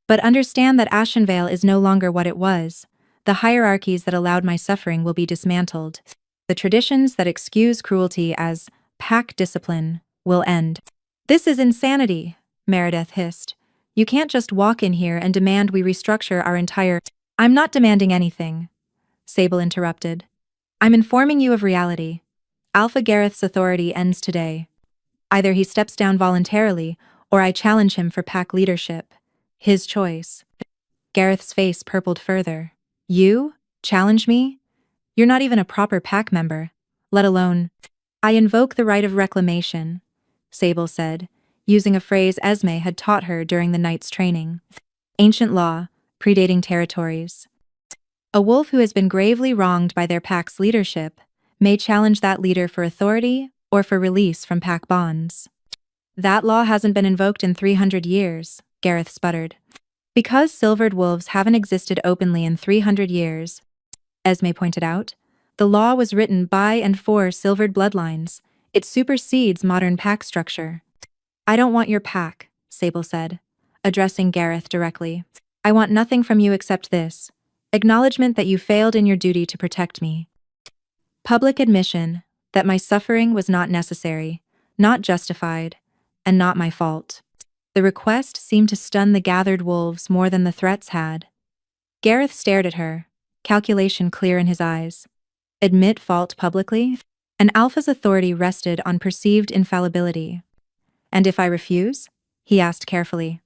But understand that Ashenvale is no longer what it was. The hierarchies that allowed my suffering will be dismantled. The traditions that excuse cruelty as pack discipline will end. This is insanity, Meredith hissed. You can't just walk in here and demand we restructure our entire— I'm not demanding anything, Sable interrupted. I'm informing you of reality. Alpha Gareth's authority ends today. Either he steps down voluntarily, or I challenge him for pack leadership. His choice. Gareth's face purpled further. You? Challenge me? You're not even a proper pack member, let alone— I invoke the right of reclamation, Sable said, using a phrase Esme had taught her during the night's training. Ancient law, predating territories. A wolf who has been gravely wronged by their pack's leadership may challenge that leader for authority or for release from pack bonds. That law hasn't been invoked in 300 years, Gareth sputtered. Because silvered wolves haven't existed openly in 300 years, Esme pointed out, the law was written by and for silvered bloodlines. It supersedes modern pack structure. I don't want your pack, Sable said, addressing Gareth directly. I want nothing from you except this: acknowledgement that you failed in your duty to protect me. Public admission that my suffering was not necessary, not justified, and not my fault. The request seemed to stun the gathered wolves more than the threats had. Gareth stared at her, calculation clear in his eyes. Admit fault publicly? An alpha's authority rested on perceived infallibility. And if I refuse? He asked carefully.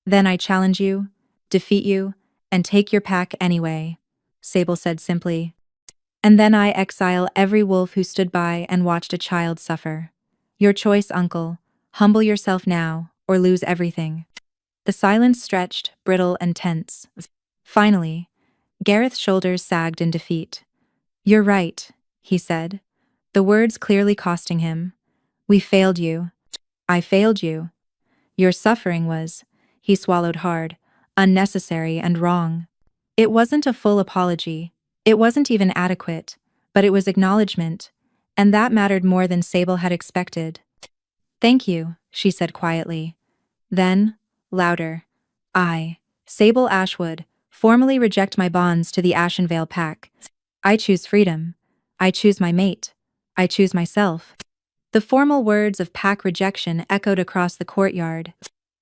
Then I challenge you, defeat you, and take your pack anyway, Sable said simply. And then I exile every wolf who stood by and watched a child suffer. Your choice, uncle. Humble yourself now, or lose everything. The silence stretched, brittle and tense. Finally, Gareth's shoulders sagged in defeat. You're right, he said, the words clearly costing him. We failed you. I failed you. Your suffering was— he swallowed hard— unnecessary and wrong. It wasn't a full apology. It wasn't even adequate, but it was acknowledgement, and that mattered more than Sable had expected. Thank you, she said quietly. Then, louder, I, Sable Ashwood, formally reject my bonds to the Ashenvale pack. I choose freedom. I choose my mate. I choose myself. The formal words of pack rejection echoed across the courtyard.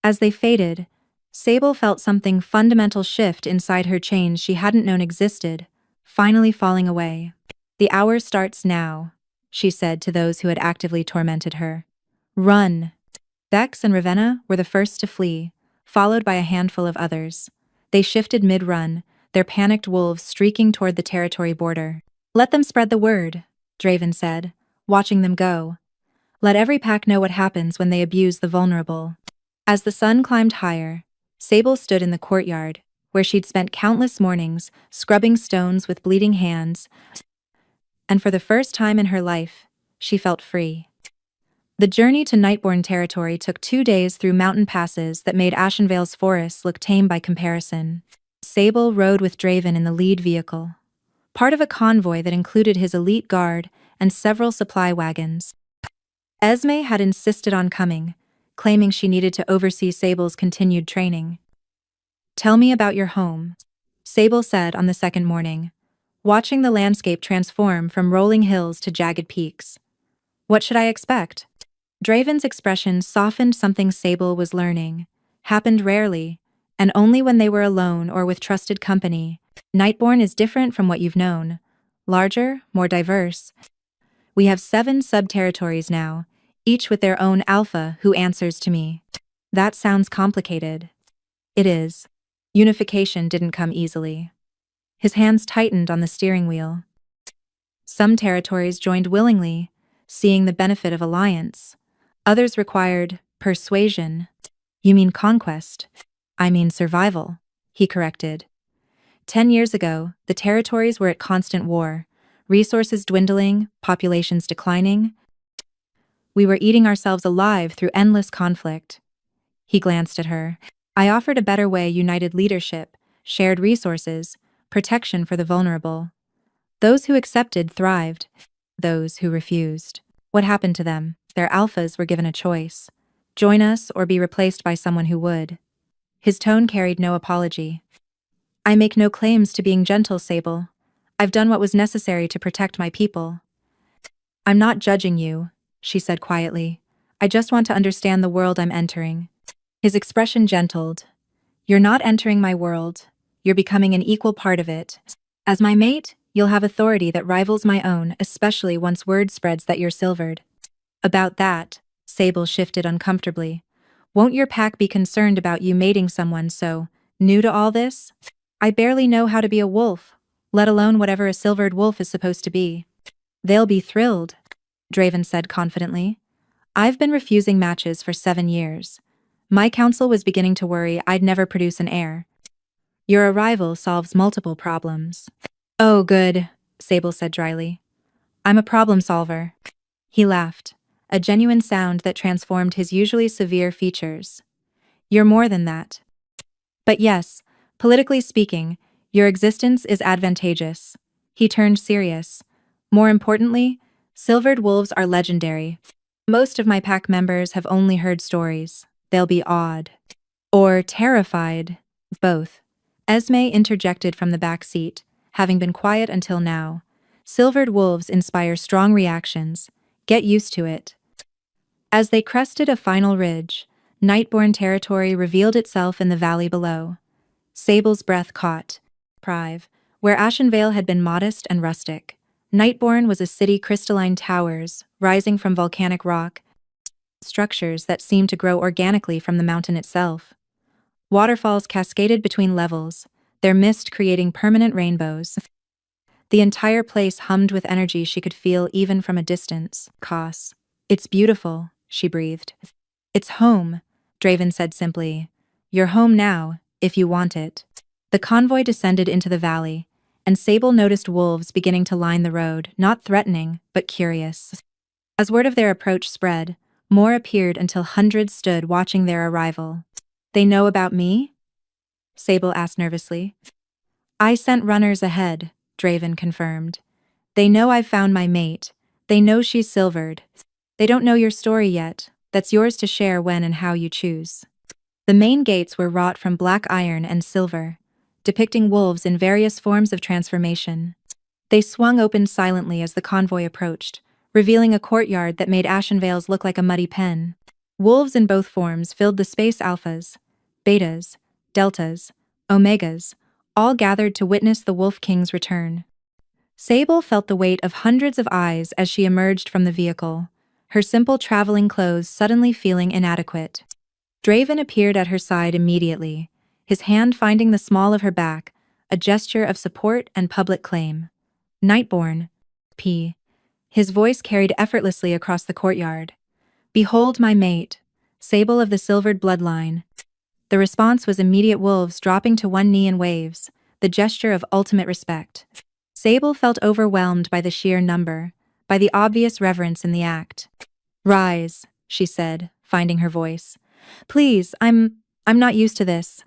As they faded, Sable felt something fundamental shift inside her, change she hadn't known existed, finally falling away. The hour starts now, she said to those who had actively tormented her. Run! Vex and Ravenna were the first to flee, followed by a handful of others. They shifted mid-run, their panicked wolves streaking toward the territory border. Let them spread the word, Draven said, watching them go. Let every pack know what happens when they abuse the vulnerable. As the sun climbed higher, Sable stood in the courtyard, where she'd spent countless mornings scrubbing stones with bleeding hands, and for the first time in her life, she felt free. The journey to Nightborn territory took 2 days through mountain passes that made Ashenvale's forests look tame by comparison. Sable rode with Draven in the lead vehicle, part of a convoy that included his elite guard and several supply wagons. Esme had insisted on coming, claiming she needed to oversee Sable's continued training. "Tell me about your home," Sable said on the second morning, watching the landscape transform from rolling hills to jagged peaks. "What should I expect?" Draven's expression softened. Something Sable was learning happened rarely, and only when they were alone or with trusted company. "Nightborn is different from what you've known. Larger, more diverse. We have 7 sub-territories now, each with their own alpha who answers to me." "That sounds complicated." "It is. Unification didn't come easily." His hands tightened on the steering wheel. "Some territories joined willingly, seeing the benefit of alliance. Others required persuasion." "You mean conquest?" "I mean survival," he corrected. 10 years ago, the territories were at constant war, resources dwindling, populations declining. We were eating ourselves alive through endless conflict. He glanced at her. "I offered a better way: united leadership, shared resources, protection for the vulnerable. Those who accepted thrived. Those who refused, what happened to them? Their alphas were given a choice: join us or be replaced by someone who would." His tone carried no apology. "I make no claims to being gentle, Sable. I've done what was necessary to protect my people." "I'm not judging you," she said quietly. "I just want to understand the world I'm entering." His expression gentled. "You're not entering my world. You're becoming an equal part of it. As my mate, you'll have authority that rivals my own, especially once word spreads that you're silvered." "About that," Sable shifted uncomfortably. "Won't your pack be concerned about you mating someone so new to all this? I barely know how to be a wolf, let alone whatever a silvered wolf is supposed to be." "They'll be thrilled," Draven said confidently. "I've been refusing matches for 7 years. My council was beginning to worry I'd never produce an heir. Your arrival solves multiple problems." "Oh, good," Sable said dryly. "I'm a problem solver." He laughed, a genuine sound that transformed his usually severe features. "You're more than that. But yes, politically speaking, your existence is advantageous." He turned serious. "More importantly, silvered wolves are legendary. Most of my pack members have only heard stories. They'll be awed. Or terrified. Both." Esme interjected from the back seat, having been quiet until now. "Silvered wolves inspire strong reactions. Get used to it." As they crested a final ridge, Nightborn territory revealed itself in the valley below. Sable's breath caught. Prive, where Ashenvale had been modest and rustic, Nightborn was a city. Crystalline towers, rising from volcanic rock, structures that seemed to grow organically from the mountain itself. Waterfalls cascaded between levels, their mist creating permanent rainbows. The entire place hummed with energy she could feel even from a distance. "Koss. It's beautiful," she breathed. "It's home," Draven said simply. "You're home now, if you want it." The convoy descended into the valley, and Sable noticed wolves beginning to line the road, not threatening, but curious. As word of their approach spread, more appeared until hundreds stood watching their arrival. "They know about me?" Sable asked nervously. "I sent runners ahead," Draven confirmed. "They know I've found my mate. They know she's silvered. They don't know your story yet. That's yours to share when and how you choose." The main gates were wrought from black iron and silver, depicting wolves in various forms of transformation. They swung open silently as the convoy approached, revealing a courtyard that made Ashenvale's look like a muddy pen. Wolves in both forms filled the space. Alphas, betas, deltas, omegas, all gathered to witness the Wolf King's return. Sable felt the weight of hundreds of eyes as she emerged from the vehicle, her simple traveling clothes suddenly feeling inadequate. Draven appeared at her side immediately, his hand finding the small of her back, a gesture of support and public claim. "Nightborn, P." His voice carried effortlessly across the courtyard. "Behold my mate, Sable of the silvered bloodline." The response was immediate: wolves dropping to one knee in waves, the gesture of ultimate respect. Sable felt overwhelmed by the sheer number, by the obvious reverence in the act. Rise, she said, finding her voice. Please, I'm not used to this.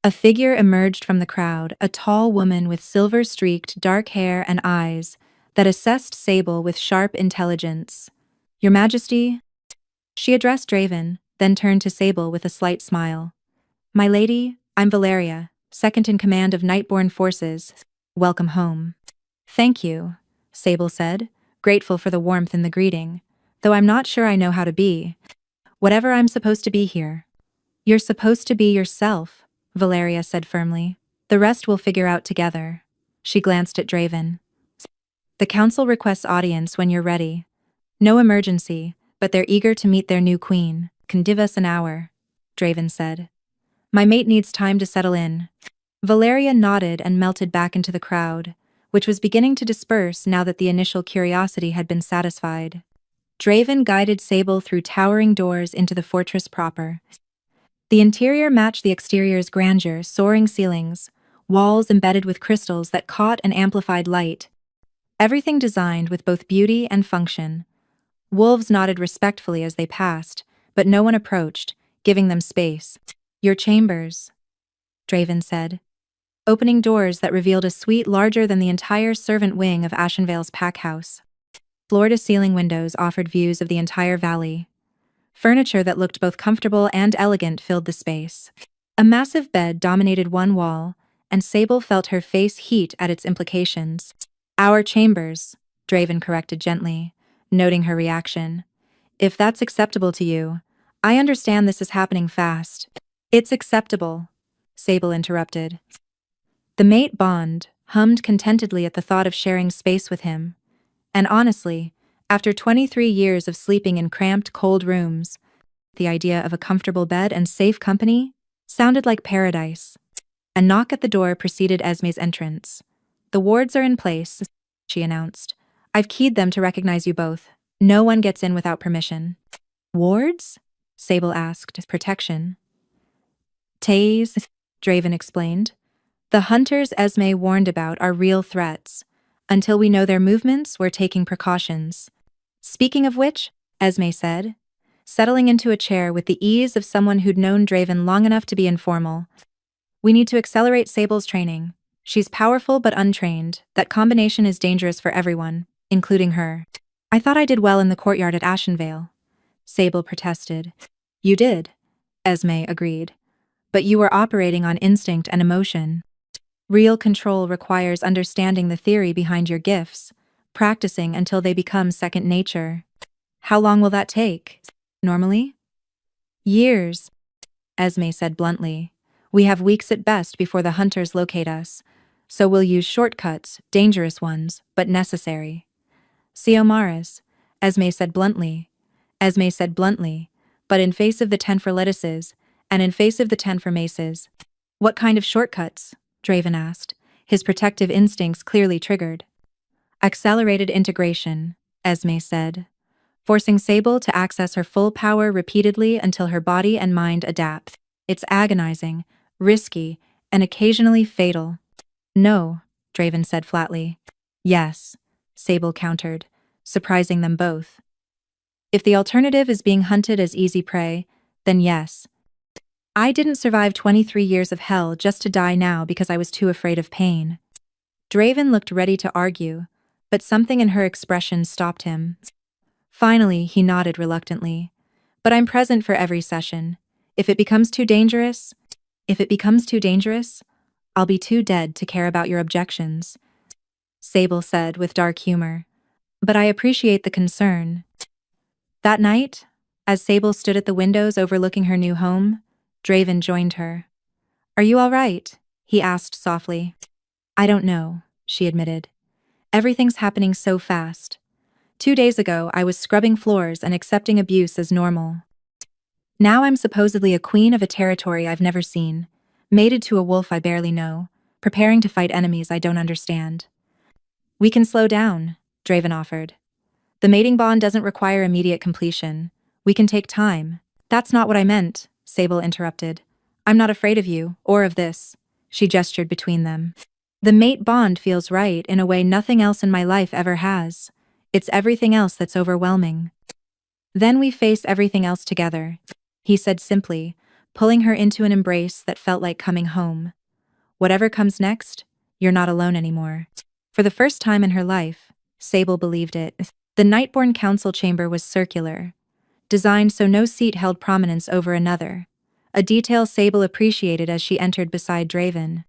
A figure emerged from the crowd, a tall woman with silver-streaked dark hair and eyes that assessed Sable with sharp intelligence. Your Majesty? She addressed Draven, then turned to Sable with a slight smile. My lady, I'm Valeria, second in command of Nightborn forces. Welcome home. Thank you, Sable said, grateful for the warmth in the greeting, though I'm not sure I know how to be. Whatever I'm supposed to be here. You're supposed to be yourself, Valeria said firmly. The rest we'll figure out together. She glanced at Draven. The council requests audience when you're ready. No emergency, but they're eager to meet their new queen. Can give us an hour, Draven said. My mate needs time to settle in. Valeria nodded and melted back into the crowd, which was beginning to disperse now that the initial curiosity had been satisfied. Draven guided Sable through towering doors into the fortress proper. The interior matched the exterior's grandeur, soaring ceilings, walls embedded with crystals that caught and amplified light. Everything designed with both beauty and function. Wolves nodded respectfully as they passed, but no one approached, giving them space. Your chambers, Draven said, opening doors that revealed a suite larger than the entire servant wing of Ashenvale's pack house. Floor-to-ceiling windows offered views of the entire valley. Furniture that looked both comfortable and elegant filled the space. A massive bed dominated one wall, and Sable felt her face heat at its implications. Our chambers, Draven corrected gently, noting her reaction. If that's acceptable to you, I understand this is happening fast. It's acceptable, Sable interrupted. The mate bond hummed contentedly at the thought of sharing space with him. And honestly, after 23 years of sleeping in cramped, cold rooms, the idea of a comfortable bed and safe company sounded like paradise. A knock at the door preceded Esme's entrance. The wards are in place, she announced. I've keyed them to recognize you both. No one gets in without permission. Wards? Sable asked. Protection. Taze, Draven explained. The hunters Esme warned about are real threats. Until we know their movements, we're taking precautions. Speaking of which, Esme said, settling into a chair with the ease of someone who'd known Draven long enough to be informal. We need to accelerate Sable's training. She's powerful but untrained. That combination is dangerous for everyone, including her. I thought I did well in the courtyard at Ashenvale, Sable protested. You did, Esme agreed. But you were operating on instinct and emotion. Real control requires understanding the theory behind your gifts, practicing until they become second nature. How long will that take? Normally? Years, Esme said bluntly. We have weeks at best before the hunters locate us, so we'll use shortcuts, dangerous ones, but necessary. Siomaris, Esme said bluntly. Esme said bluntly, but in face of the 10 for lettuces, and in face of the 10 for maces. What kind of shortcuts? Draven asked, his protective instincts clearly triggered. Accelerated integration, Esme said, forcing Sable to access her full power repeatedly until her body and mind adapt. It's agonizing, risky, and occasionally fatal. No, Draven said flatly. Yes, Sable countered, surprising them both. If the alternative is being hunted as easy prey, then yes. I didn't survive 23 years of hell just to die now because I was too afraid of pain. Draven looked ready to argue, but something in her expression stopped him. Finally, he nodded reluctantly. But I'm present for every session. If it becomes too dangerous, I'll be too dead to care about your objections, Sable said with dark humor. But I appreciate the concern. That night, as Sable stood at the windows overlooking her new home, Draven joined her. Are you all right? He asked softly. I don't know, she admitted. Everything's happening so fast. 2 days ago, I was scrubbing floors and accepting abuse as normal. Now I'm supposedly a queen of a territory I've never seen, mated to a wolf I barely know, preparing to fight enemies I don't understand. We can slow down, Draven offered. The mating bond doesn't require immediate completion. We can take time. That's not what I meant, Sable interrupted. I'm not afraid of you, or of this. She gestured between them. The mate bond feels right in a way nothing else in my life ever has. It's everything else that's overwhelming. Then we face everything else together, he said simply, pulling her into an embrace that felt like coming home. Whatever comes next, you're not alone anymore. For the first time in her life, Sable believed it. The Nightborn Council chamber was circular, designed so no seat held prominence over another, a detail Sable appreciated as she entered beside Draven.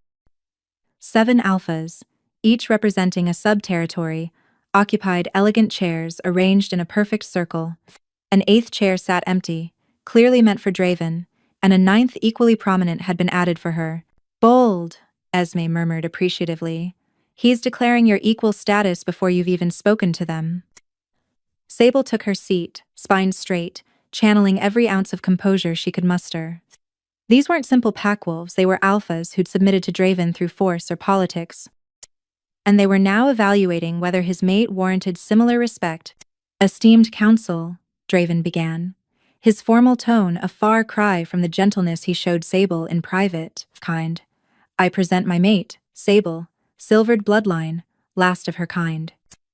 7 alphas, each representing a sub-territory, occupied elegant chairs arranged in a perfect circle. An 8th chair sat empty, clearly meant for Draven, and a 9th equally prominent had been added for her. Bold, Esme murmured appreciatively. He's declaring your equal status before you've even spoken to them. Sable took her seat, spine straight, channeling every ounce of composure she could muster. These weren't simple packwolves, they were alphas who'd submitted to Draven through force or politics. And they were now evaluating whether his mate warranted similar respect. Esteemed council, Draven began, his formal tone a far cry from the gentleness he showed Sable in private. Kind. I present my mate, Sable, silvered bloodline, last of her kind.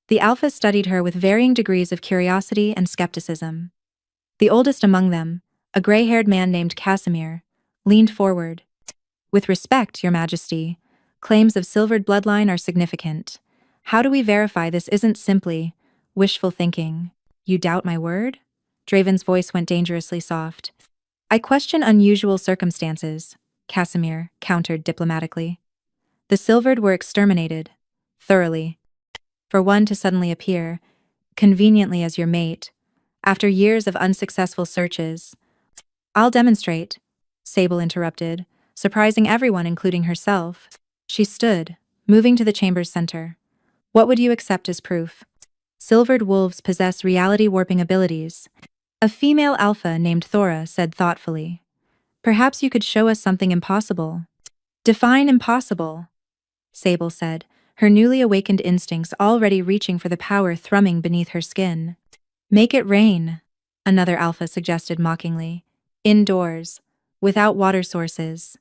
The alphas studied her with varying degrees of curiosity and skepticism. The oldest among them, a gray-haired man named Casimir, leaned forward. With respect, Your Majesty, claims of silvered bloodline are significant. How do we verify this isn't simply wishful thinking? You doubt my word? Draven's voice went dangerously soft. I question unusual circumstances, Casimir countered diplomatically. The silvered were exterminated, thoroughly. For one to suddenly appear, conveniently as your mate, after years of unsuccessful searches. I'll demonstrate, Sable interrupted, surprising everyone including herself. She stood, moving to the chamber's center. What would you accept as proof? Silvered wolves possess reality-warping abilities. A female alpha named Thora said thoughtfully. Perhaps you could show us something impossible. Define impossible, Sable said, her newly awakened instincts already reaching for the power thrumming beneath her skin. Make it rain, another alpha suggested mockingly. Indoors, without water sources.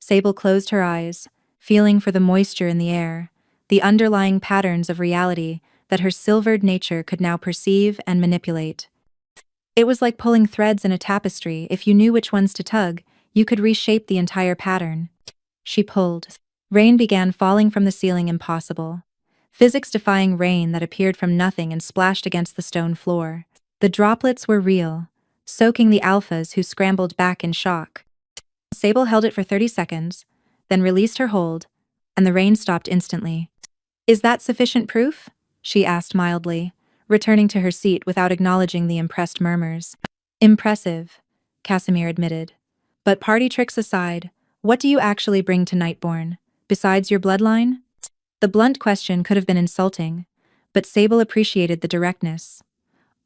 Sable closed her eyes, feeling for the moisture in the air, the underlying patterns of reality that her silvered nature could now perceive and manipulate. It was like pulling threads in a tapestry. If you knew which ones to tug, you could reshape the entire pattern. She pulled. Rain began falling from the ceiling, impossible. Physics-defying rain that appeared from nothing and splashed against the stone floor. The droplets were real, soaking the alphas who scrambled back in shock. Sable held it for 30 seconds, then released her hold, and the rain stopped instantly. Is that sufficient proof? She asked mildly, returning to her seat without acknowledging the impressed murmurs. Impressive, Casimir admitted. But party tricks aside, what do you actually bring to Nightborn, besides your bloodline? The blunt question could have been insulting, but Sable appreciated the directness.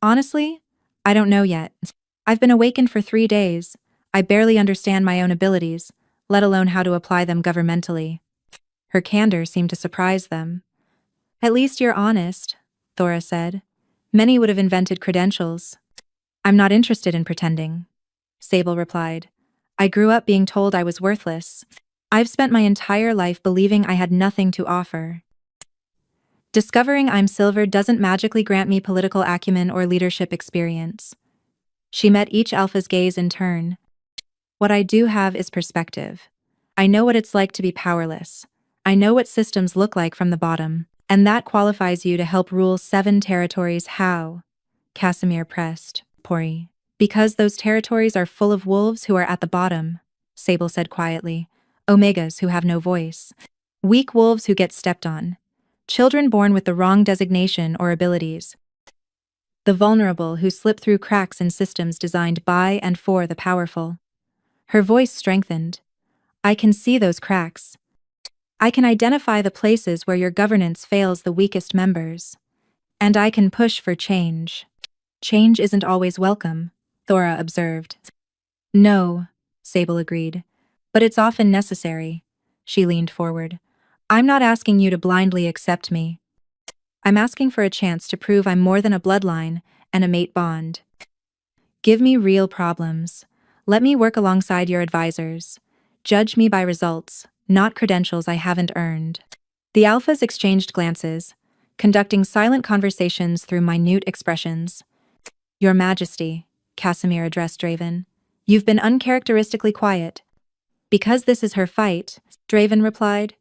Honestly, I don't know yet. I've been awakened for 3 days. I barely understand my own abilities, let alone how to apply them governmentally. Her candor seemed to surprise them. At least you're honest, Thora said. Many would have invented credentials. I'm not interested in pretending, Sable replied. I grew up being told I was worthless. I've spent my entire life believing I had nothing to offer. Discovering I'm silvered doesn't magically grant me political acumen or leadership experience. She met each alpha's gaze in turn. What I do have is perspective. I know what it's like to be powerless. I know what systems look like from the bottom, and that qualifies you to help rule 7 territories. How? Casimir pressed. Pori. Because those territories are full of wolves who are at the bottom, Sable said quietly. Omegas who have no voice. Weak wolves who get stepped on. Children born with the wrong designation or abilities. The vulnerable who slip through cracks in systems designed by and for the powerful. Her voice strengthened. I can see those cracks. I can identify the places where your governance fails the weakest members. And I can push for change. Change isn't always welcome, Thora observed. No, Sable agreed. But it's often necessary. She leaned forward. I'm not asking you to blindly accept me. I'm asking for a chance to prove I'm more than a bloodline and a mate bond. Give me real problems. Let me work alongside your advisors. Judge me by results, not credentials I haven't earned. The alphas exchanged glances, conducting silent conversations through minute expressions. Your Majesty, Casimir addressed Draven. You've been uncharacteristically quiet. Because this is her fight, Draven replied.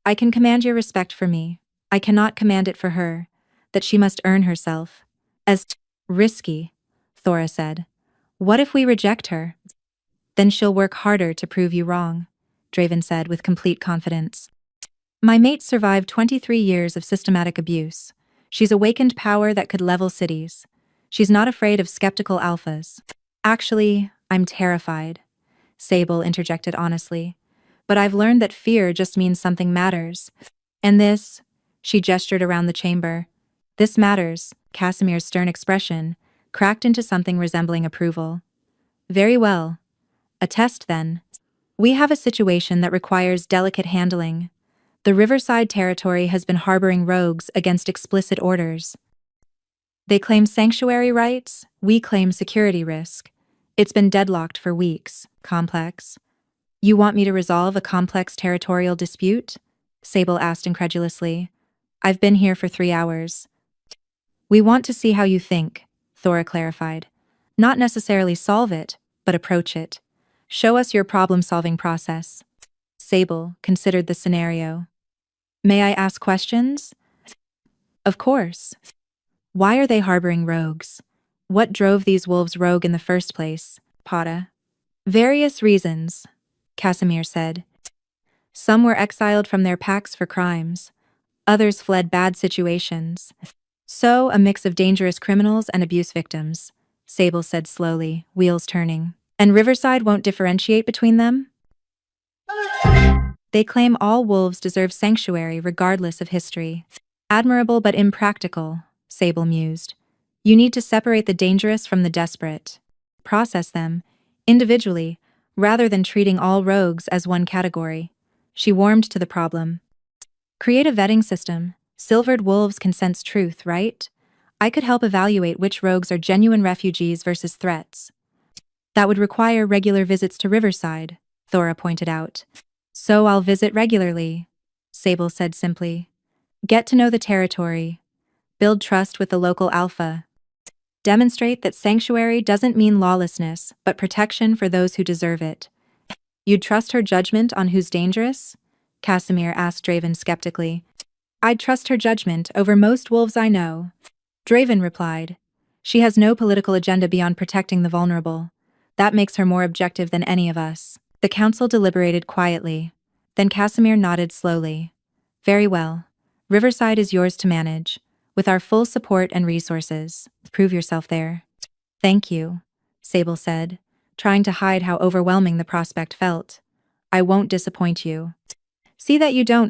I can command your respect for me. I cannot command it for her. That she must earn herself. As risky, Thora said. What if we reject her? Then she'll work harder to prove you wrong, Draven said with complete confidence. My mate survived 23 years of systematic abuse. She's awakened power that could level cities. She's not afraid of skeptical alphas. Actually, I'm terrified, Sable interjected honestly. But I've learned that fear just means something matters. And this, she gestured around the chamber. This matters, Casimir's stern expression, cracked into something resembling approval. Very well. A test then. We have a situation that requires delicate handling. The Riverside territory has been harboring rogues against explicit orders. They claim sanctuary rights, we claim security risk. It's been deadlocked for weeks. Complex. You want me to resolve a complex territorial dispute? Sable asked incredulously. I've been here for 3 hours. We want to see how you think, Thora clarified. Not necessarily solve it, but approach it. Show us your problem-solving process. Sable considered the scenario. May I ask questions? Of course. Why are they harboring rogues? What drove these wolves rogue in the first place, Pata? Various reasons, Casimir said. Some were exiled from their packs for crimes. Others fled bad situations. So, a mix of dangerous criminals and abuse victims, Sable said slowly, wheels turning. And Riverside won't differentiate between them? They claim all wolves deserve sanctuary regardless of history. Admirable but impractical, Sable mused. You need to separate the dangerous from the desperate. Process them, individually, rather than treating all rogues as one category. She warmed to the problem. Create a vetting system. Silvered wolves can sense truth, right? I could help evaluate which rogues are genuine refugees versus threats. That would require regular visits to Riverside, Thora pointed out. So I'll visit regularly, Sable said simply. Get to know the territory. Build trust with the local alpha. Demonstrate that sanctuary doesn't mean lawlessness, but protection for those who deserve it. You'd trust her judgment on who's dangerous? Casimir asked Draven skeptically. I'd trust her judgment over most wolves I know. Draven replied. She has no political agenda beyond protecting the vulnerable. That makes her more objective than any of us. The council deliberated quietly. Then Casimir nodded slowly. Very well. Riverside is yours to manage. With our full support and resources. Prove yourself there. Thank you, Sable said, trying to hide how overwhelming the prospect felt. I won't disappoint you. See that you don't,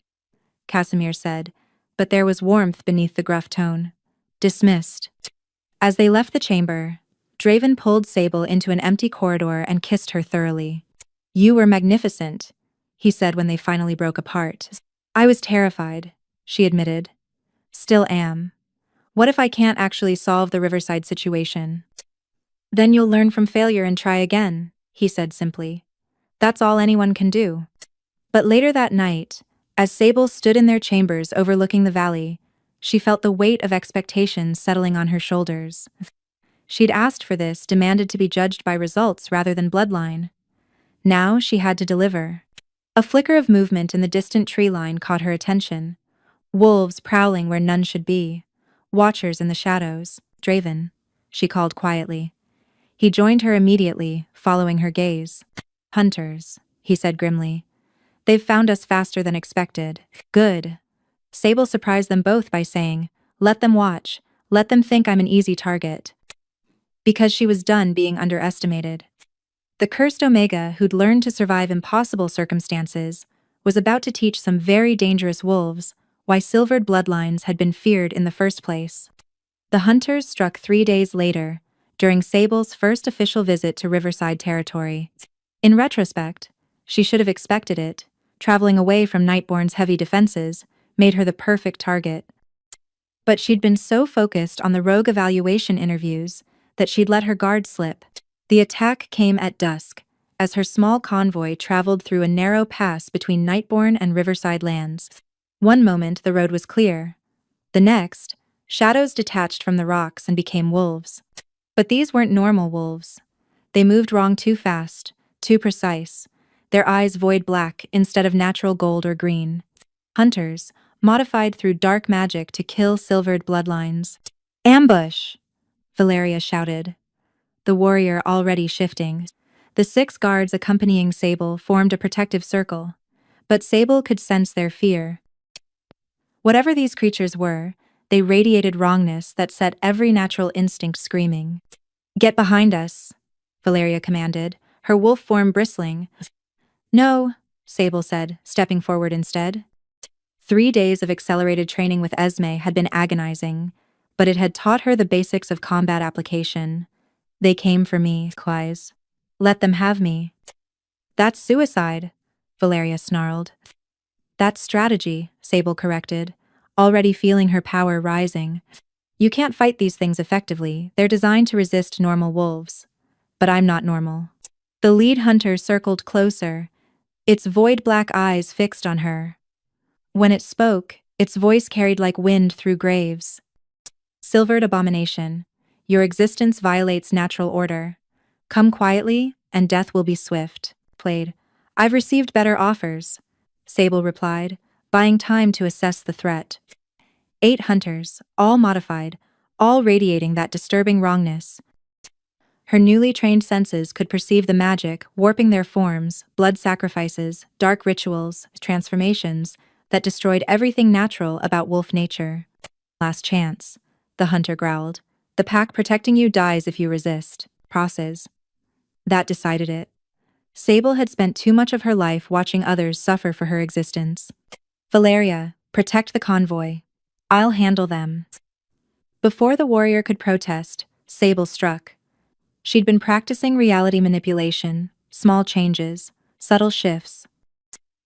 Casimir said, but there was warmth beneath the gruff tone. Dismissed. As they left the chamber, Draven pulled Sable into an empty corridor and kissed her thoroughly. You were magnificent, he said when they finally broke apart. I was terrified, she admitted. Still am. What if I can't actually solve the Riverside situation? Then you'll learn from failure and try again, he said simply. That's all anyone can do. But later that night, as Sable stood in their chambers overlooking the valley, she felt the weight of expectations settling on her shoulders. She'd asked for this, demanded to be judged by results rather than bloodline. Now she had to deliver. A flicker of movement in the distant tree line caught her attention. Wolves prowling where none should be. Watchers in the shadows. Draven, she called quietly. He joined her immediately, following her gaze. Hunters, he said grimly. They've found us faster than expected. Good. Sable surprised them both by saying, let them watch. Let them think I'm an easy target. Because she was done being underestimated. The cursed Omega, who'd learned to survive impossible circumstances, was about to teach some very dangerous wolves why silvered bloodlines had been feared in the first place. The hunters struck 3 days later, during Sable's first official visit to Riverside territory. In retrospect, she should have expected it. Traveling away from Nightborn's heavy defenses made her the perfect target. But she'd been so focused on the rogue evaluation interviews that she'd let her guard slip. The attack came at dusk, as her small convoy traveled through a narrow pass between Nightborn and Riverside lands. One moment the road was clear. The next, shadows detached from the rocks and became wolves. But these weren't normal wolves. They moved wrong too fast, too precise, their eyes void black instead of natural gold or green. Hunters, modified through dark magic to kill silvered bloodlines. Ambush! Valeria shouted, the warrior already shifting. The 6 guards accompanying Sable formed a protective circle, but Sable could sense their fear. Whatever these creatures were, they radiated wrongness that set every natural instinct screaming. Get behind us, Valeria commanded, her wolf form bristling. No, Sable said, stepping forward instead. 3 days of accelerated training with Esme had been agonizing, but it had taught her the basics of combat application. They came for me, Quais. Let them have me. That's suicide, Valeria snarled. That's strategy, Sable corrected, already feeling her power rising. You can't fight these things effectively, they're designed to resist normal wolves. But I'm not normal. The lead hunter circled closer, its void black eyes fixed on her. When it spoke, its voice carried like wind through graves. Silvered abomination, your existence violates natural order. Come quietly, and death will be swift. Played. I've received better offers, Sable replied, buying time to assess the threat. 8 hunters, all modified, all radiating that disturbing wrongness. Her newly trained senses could perceive the magic, warping their forms, blood sacrifices, dark rituals, transformations, that destroyed everything natural about wolf nature. Last chance, the hunter growled. The pack protecting you dies if you resist. Process. That decided it. Sable had spent too much of her life watching others suffer for her existence. Valeria, protect the convoy. I'll handle them. Before the warrior could protest, Sable struck. She'd been practicing reality manipulation, small changes, subtle shifts.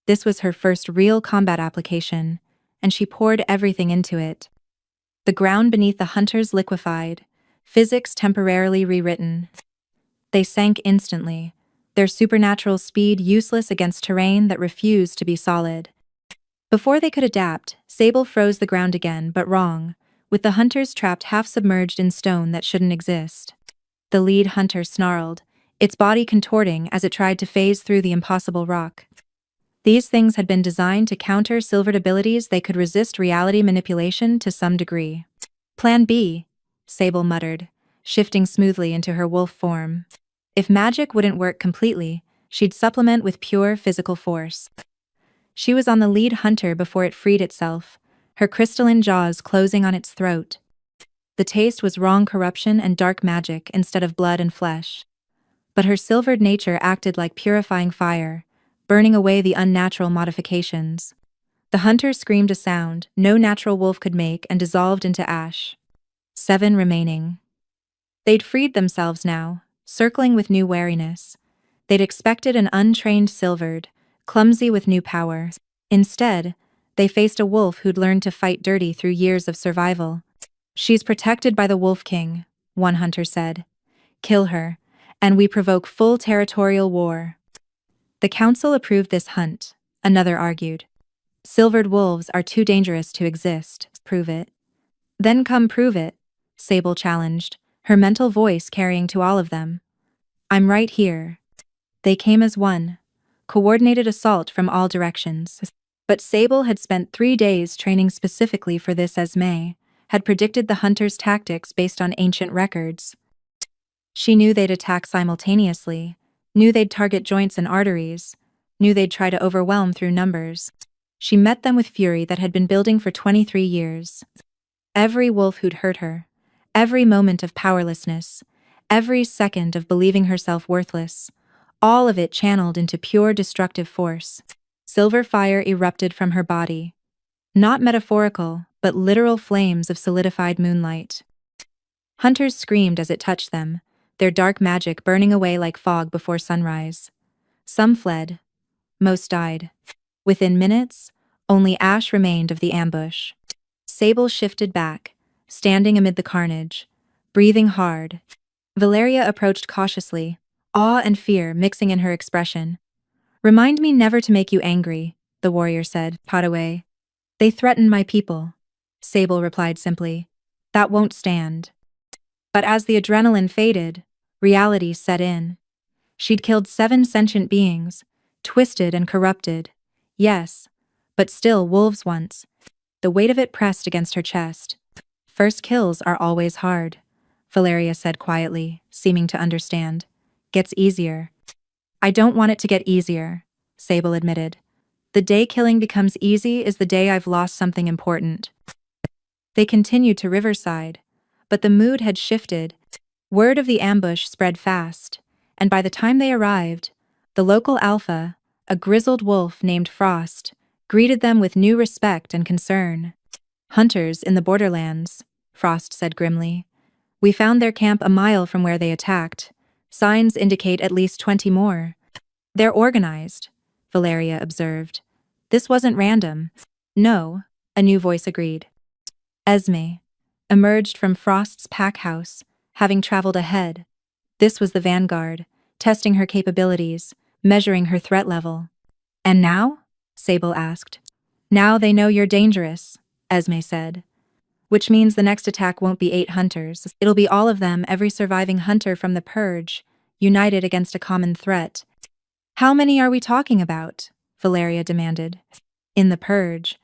This was her first real combat application, and she poured everything into it. The ground beneath the hunters liquefied, physics temporarily rewritten. They sank instantly, their supernatural speed useless against terrain that refused to be solid. Before they could adapt, Sable froze the ground again, but wrong, with the hunters trapped half-submerged in stone that shouldn't exist. The lead hunter snarled, its body contorting as it tried to phase through the impossible rock. These things had been designed to counter silvered abilities. They could resist reality manipulation to some degree. Plan B, Sable muttered, shifting smoothly into her wolf form. If magic wouldn't work completely, she'd supplement with pure physical force. She was on the lead hunter before it freed itself, her crystalline jaws closing on its throat. The taste was wrong corruption and dark magic instead of blood and flesh. But her silvered nature acted like purifying fire, burning away the unnatural modifications. The hunter screamed a sound no natural wolf could make and dissolved into ash. 7 remaining. They'd freed themselves now, circling with new wariness. They'd expected an untrained silvered, clumsy with new power. Instead, they faced a wolf who'd learned to fight dirty through years of survival. She's protected by the Wolf King, one hunter said. Kill her, and we provoke full territorial war. The council approved this hunt, another argued. Silvered wolves are too dangerous to exist, prove it. Then come prove it, Sable challenged, her mental voice carrying to all of them. I'm right here. They came as one, coordinated assault from all directions. But Sable had spent 3 days training specifically for this. Esme had predicted the hunters' tactics based on ancient records. She knew they'd attack simultaneously, knew they'd target joints and arteries, knew they'd try to overwhelm through numbers. She met them with fury that had been building for 23 years. Every wolf who'd hurt her, every moment of powerlessness, every second of believing herself worthless, all of it channeled into pure destructive force. Silver fire erupted from her body. Not metaphorical, but literal flames of solidified moonlight. Hunters screamed as it touched them, their dark magic burning away like fog before sunrise. Some fled. Most died. Within minutes, only ash remained of the ambush. Sable shifted back, standing amid the carnage, breathing hard. Valeria approached cautiously, awe and fear mixing in her expression. Remind me never to make you angry, the warrior said, Padaway. They threaten my people. Sable replied simply. That won't stand. But as the adrenaline faded, reality set in. She'd killed 7 sentient beings, twisted and corrupted. Yes, but still wolves once. The weight of it pressed against her chest. First kills are always hard, Valeria said quietly, seeming to understand. Gets easier. I don't want it to get easier, Sable admitted. The day killing becomes easy is the day I've lost something important. They continued to Riverside, but the mood had shifted. Word of the ambush spread fast, and by the time they arrived, the local alpha, a grizzled wolf named Frost, greeted them with new respect and concern. Hunters in the borderlands, Frost said grimly. We found their camp a mile from where they attacked. Signs indicate at least 20 more. They're organized, Valeria observed. This wasn't random. No, a new voice agreed. Esme emerged from Frost's pack house, having traveled ahead. This was the vanguard, testing her capabilities, measuring her threat level. And now? Sable asked. Now they know you're dangerous, Esme said. Which means the next attack won't be 8 hunters. It'll be all of them, every surviving hunter from the Purge, united against a common threat. How many are we talking about? Valeria demanded. In the Purge,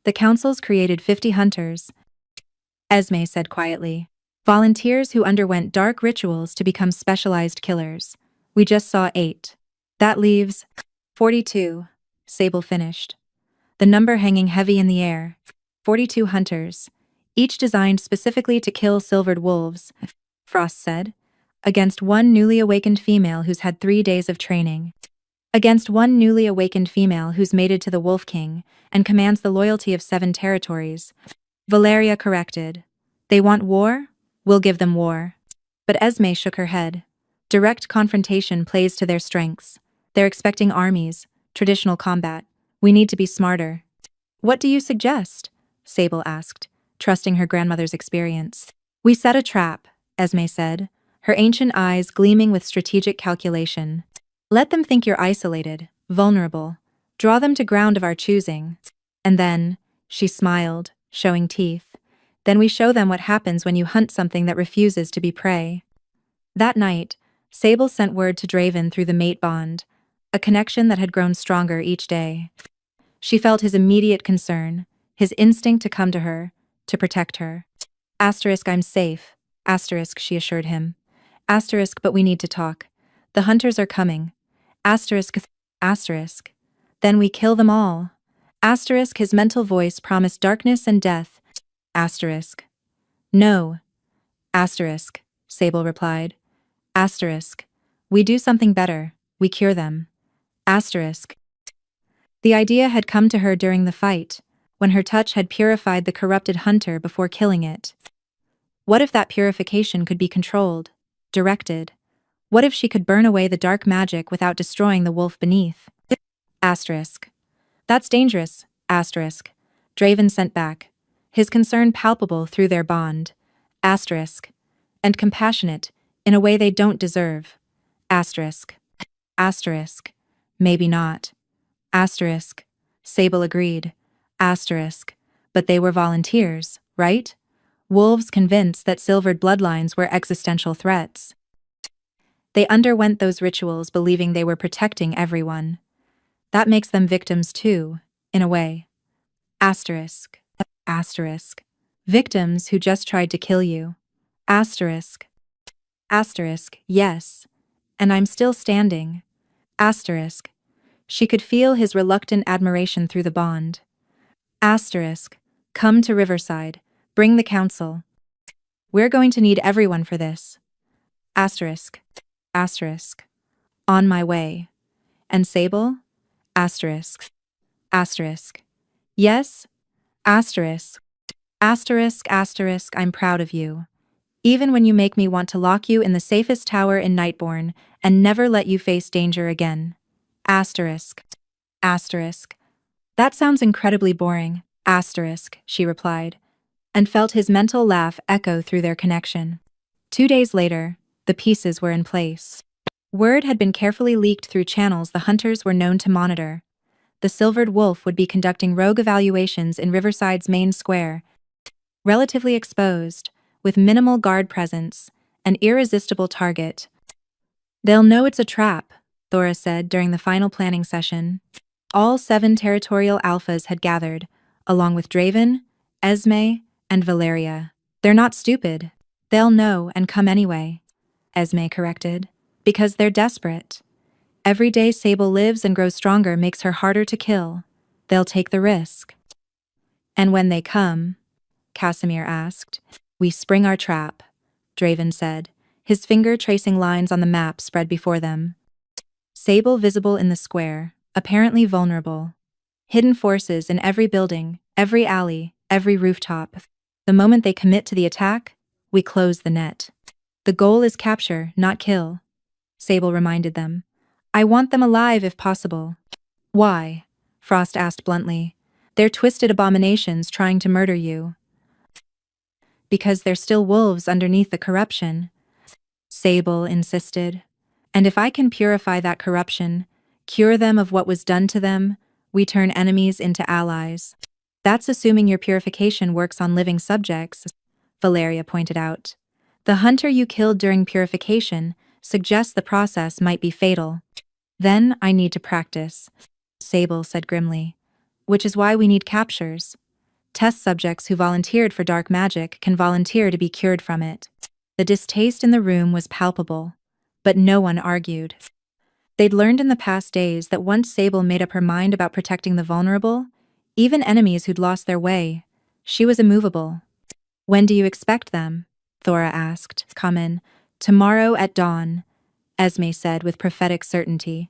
the councils created 50 hunters, Esme said quietly. Volunteers who underwent dark rituals to become specialized killers. We just saw 8. That leaves 42, Sable finished. The number hanging heavy in the air. 42 hunters, each designed specifically to kill silvered wolves, Frost said, against one newly awakened female who's had 3 days of training. Against one newly awakened female who's mated to the Wolf King and commands the loyalty of 7 territories. Valeria corrected. They want war? We'll give them war. But Esme shook her head. Direct confrontation plays to their strengths. They're expecting armies, traditional combat. We need to be smarter. What do you suggest? Sable asked, trusting her grandmother's experience. We set a trap, Esme said, her ancient eyes gleaming with strategic calculation. Let them think you're isolated, vulnerable. Draw them to ground of our choosing. And then, she smiled, showing teeth. Then we show them what happens when you hunt something that refuses to be prey. That night, Sable sent word to Draven through the mate bond, a connection that had grown stronger each day. She felt his immediate concern, his instinct to come to her, to protect her. Asterisk, I'm safe. Asterisk, she assured him. Asterisk, but we need to talk. The hunters are coming. Asterisk, asterisk. Then we kill them all. Asterisk, his mental voice promised darkness and death. Asterisk. No. Asterisk, Sable replied. Asterisk. We do something better. We cure them. Asterisk. The idea had come to her during the fight, when her touch had purified the corrupted hunter before killing it. What if that purification could be controlled, directed? What if she could burn away the dark magic without destroying the wolf beneath? Asterisk. That's dangerous, asterisk. Draven sent back, his concern palpable through their bond. Asterisk. And compassionate, in a way they don't deserve. Asterisk. Asterisk. Maybe not. Asterisk. Sable agreed. Asterisk. But they were volunteers, right? Wolves convinced that silvered bloodlines were existential threats. They underwent those rituals believing they were protecting everyone. That makes them victims too, in a way. Asterisk. Asterisk. Victims who just tried to kill you. Asterisk. Asterisk, yes. And I'm still standing. Asterisk. She could feel his reluctant admiration through the bond. Asterisk. Come to Riverside. Bring the council. We're going to need everyone for this. Asterisk. Asterisk. On my way. And Sable? Asterisk. Asterisk. Yes? Asterisk. Asterisk, asterisk, I'm proud of you. Even when you make me want to lock you in the safest tower in Nightborn and never let you face danger again. Asterisk. Asterisk. That sounds incredibly boring. Asterisk, she replied, and felt his mental laugh echo through their connection. 2 days later, the pieces were in place. Word had been carefully leaked through channels the hunters were known to monitor. The Silvered Wolf would be conducting rogue evaluations in Riverside's main square, relatively exposed, with minimal guard presence. an irresistible target. They'll know it's a trap, Thora said during the final planning session. All 7 territorial alphas had gathered, along with Draven, Esme, and Valeria. They're not stupid. They'll know and come anyway, Esme corrected, because they're desperate. Every day Sable lives and grows stronger makes her harder to kill. They'll take the risk. And when they come, Casimir asked. We spring our trap, Draven said, his finger tracing lines on the map spread before them. Sable visible in the square, apparently vulnerable. Hidden forces in every building, every alley, every rooftop. The moment they commit to the attack, we close the net. The goal is capture, not kill, Sable reminded them. I want them alive if possible. Why? Frost asked bluntly. They're twisted abominations trying to murder you. Because they're still wolves underneath the corruption, Sable insisted. And if I can purify that corruption, cure them of what was done to them, we turn enemies into allies. That's assuming your purification works on living subjects, Valeria pointed out. The hunter you killed during purification suggests the process might be fatal. Then I need to practice, Sable said grimly. Which is why we need captures. Test subjects who volunteered for dark magic can volunteer to be cured from it. The distaste in the room was palpable, but no one argued. They'd learned in the past days that once Sable made up her mind about protecting the vulnerable, even enemies who'd lost their way, she was immovable. When do you expect them? Thora asked. Come in. Tomorrow at dawn, Esme said with prophetic certainty.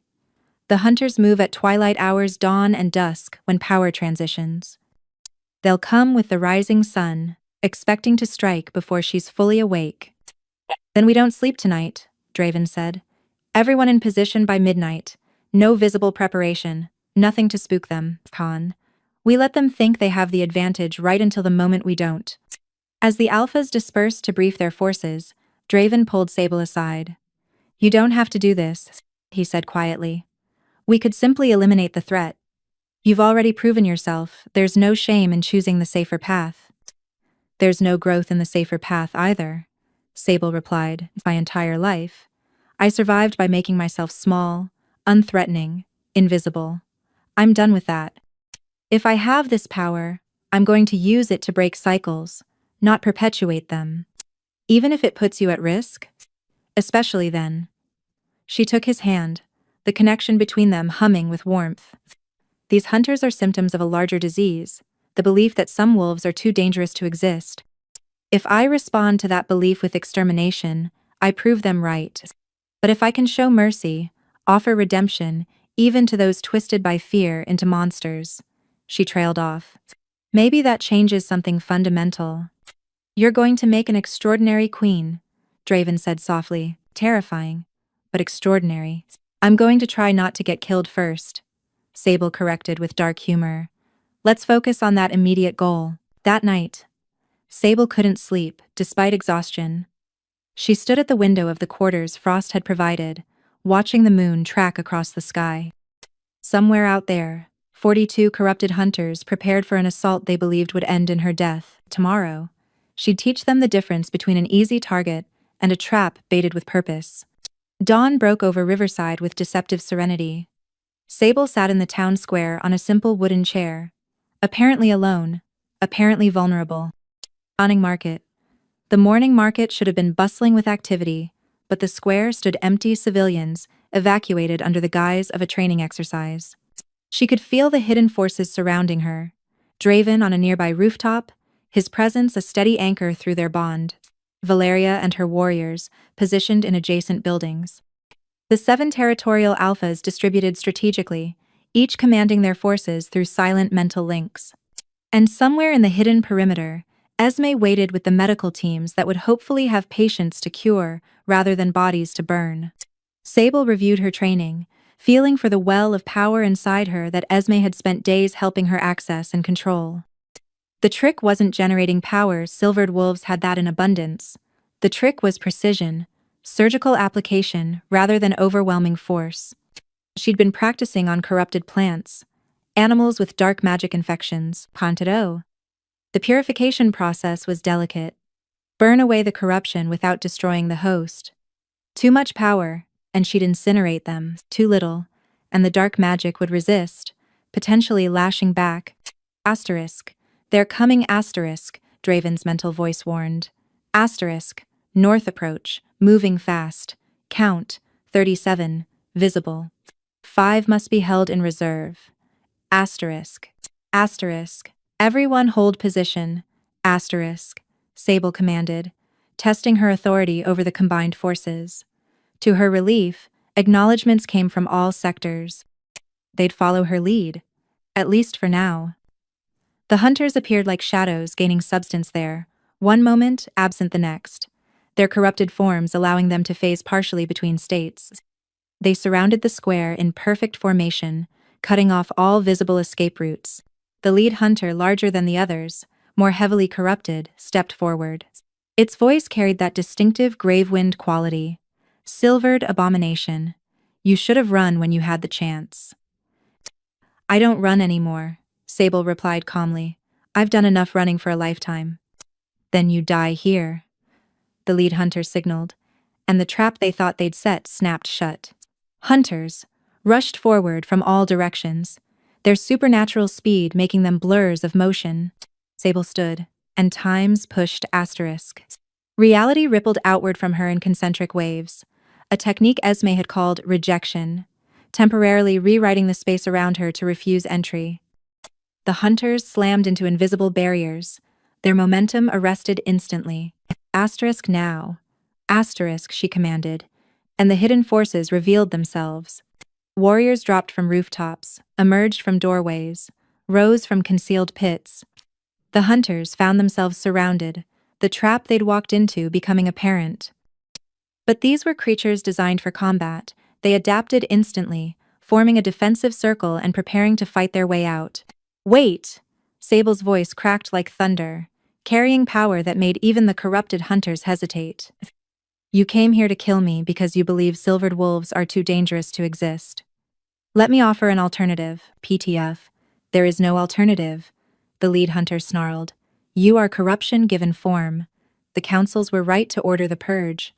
The hunters move at twilight hours, dawn and dusk, when power transitions. They'll come with the rising sun, expecting to strike before she's fully awake. Then we don't sleep tonight, Draven said. Everyone in position by midnight. No visible preparation. Nothing to spook them, Khan. We let them think they have the advantage right until the moment we don't. As the alphas dispersed to brief their forces, Draven pulled Sable aside. You don't have to do this, he said quietly. We could simply eliminate the threat. You've already proven yourself, there's no shame in choosing the safer path. There's no growth in the safer path either, Sable replied. My entire life, I survived by making myself small, unthreatening, invisible. I'm done with that. If I have this power, I'm going to use it to break cycles, not perpetuate them. Even if it puts you at risk? Especially then. She took his hand, the connection between them humming with warmth. These hunters are symptoms of a larger disease, the belief that some wolves are too dangerous to exist. If I respond to that belief with extermination, I prove them right. But if I can show mercy, offer redemption, even to those twisted by fear into monsters, she trailed off. Maybe that changes something fundamental. You're going to make an extraordinary queen, Draven said softly, terrifying, but extraordinary. I'm going to try not to get killed first, Sable corrected with dark humor. Let's focus on that immediate goal. That night, Sable couldn't sleep, despite exhaustion. She stood at the window of the quarters Frost had provided, watching the moon track across the sky. Somewhere out there, 42 corrupted hunters prepared for an assault they believed would end in her death. Tomorrow, she'd teach them the difference between an easy target and a trap baited with purpose. Dawn broke over Riverside with deceptive serenity. Sable sat in the town square on a simple wooden chair, apparently alone, apparently vulnerable. Dawning market. The morning market should have been bustling with activity, but the square stood empty, civilians, evacuated under the guise of a training exercise. She could feel the hidden forces surrounding her. Draven on a nearby rooftop, his presence a steady anchor through their bond. Valeria and her warriors, positioned in adjacent buildings. The 7 territorial alphas distributed strategically, each commanding their forces through silent mental links. And somewhere in the hidden perimeter, Esme waited with the medical teams that would hopefully have patients to cure rather than bodies to burn. Sable reviewed her training, feeling for the well of power inside her that Esme had spent days helping her access and control. The trick wasn't generating power, silvered wolves had that in abundance. The trick was precision, surgical application rather than overwhelming force. She'd been practicing on corrupted plants, animals with dark magic infections, Pantado. The purification process was delicate. Burn away the corruption without destroying the host. Too much power, and she'd incinerate them. Too little, and the dark magic would resist, potentially lashing back. Asterisk. They're coming asterisk, Draven's mental voice warned. Asterisk. North approach, moving fast. Count, 37, visible. 5 must be held in reserve. Asterisk. Asterisk. Everyone hold position. Asterisk. Sable commanded, testing her authority over the combined forces. To her relief, acknowledgments came from all sectors. They'd follow her lead, at least for now. The hunters appeared like shadows gaining substance there, one moment absent the next, their corrupted forms allowing them to phase partially between states. They surrounded the square in perfect formation, cutting off all visible escape routes. The lead hunter, larger than the others, more heavily corrupted, stepped forward. Its voice carried that distinctive grave-wind quality. Silvered abomination. You should have run when you had the chance. I don't run anymore, Sable replied calmly. I've done enough running for a lifetime. Then you die here, the lead hunter signaled, and the trap they thought they'd set snapped shut. Hunters rushed forward from all directions, their supernatural speed making them blurs of motion. Sable stood, and times pushed asterisk. Reality rippled outward from her in concentric waves, a technique Esme had called rejection, temporarily rewriting the space around her to refuse entry. The hunters slammed into invisible barriers, their momentum arrested instantly. Asterisk now. Asterisk, she commanded, and the hidden forces revealed themselves. Warriors dropped from rooftops, emerged from doorways, rose from concealed pits. The hunters found themselves surrounded, the trap they'd walked into becoming apparent. But these were creatures designed for combat. They adapted instantly, forming a defensive circle and preparing to fight their way out. Wait! Sable's voice cracked like thunder, carrying power that made even the corrupted hunters hesitate. You came here to kill me because you believe silvered wolves are too dangerous to exist. Let me offer an alternative, PTF. There is no alternative, the lead hunter snarled. You are corruption given form. The councils were right to order the purge.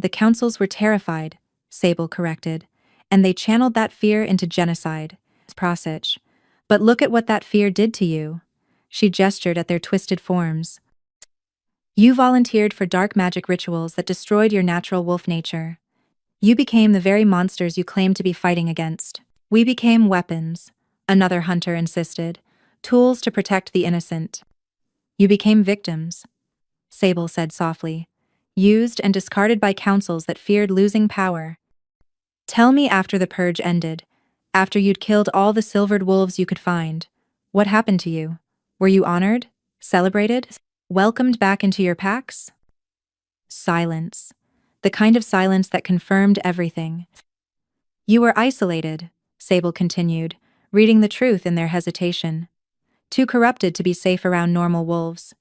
The councils were terrified, Sable corrected, and they channeled that fear into genocide. Prosich. But look at what that fear did to you. She gestured at their twisted forms. You volunteered for dark magic rituals that destroyed your natural wolf nature. You became the very monsters you claimed to be fighting against. We became weapons, another hunter insisted, tools to protect the innocent. You became victims, Sable said softly, used and discarded by councils that feared losing power. Tell me after the purge ended, after you'd killed all the silvered wolves you could find, what happened to you? Were you honored? Celebrated? Welcomed back into your packs? Silence. The kind of silence that confirmed everything. You were isolated, Sable continued, reading the truth in their hesitation. Too corrupted to be safe around normal wolves.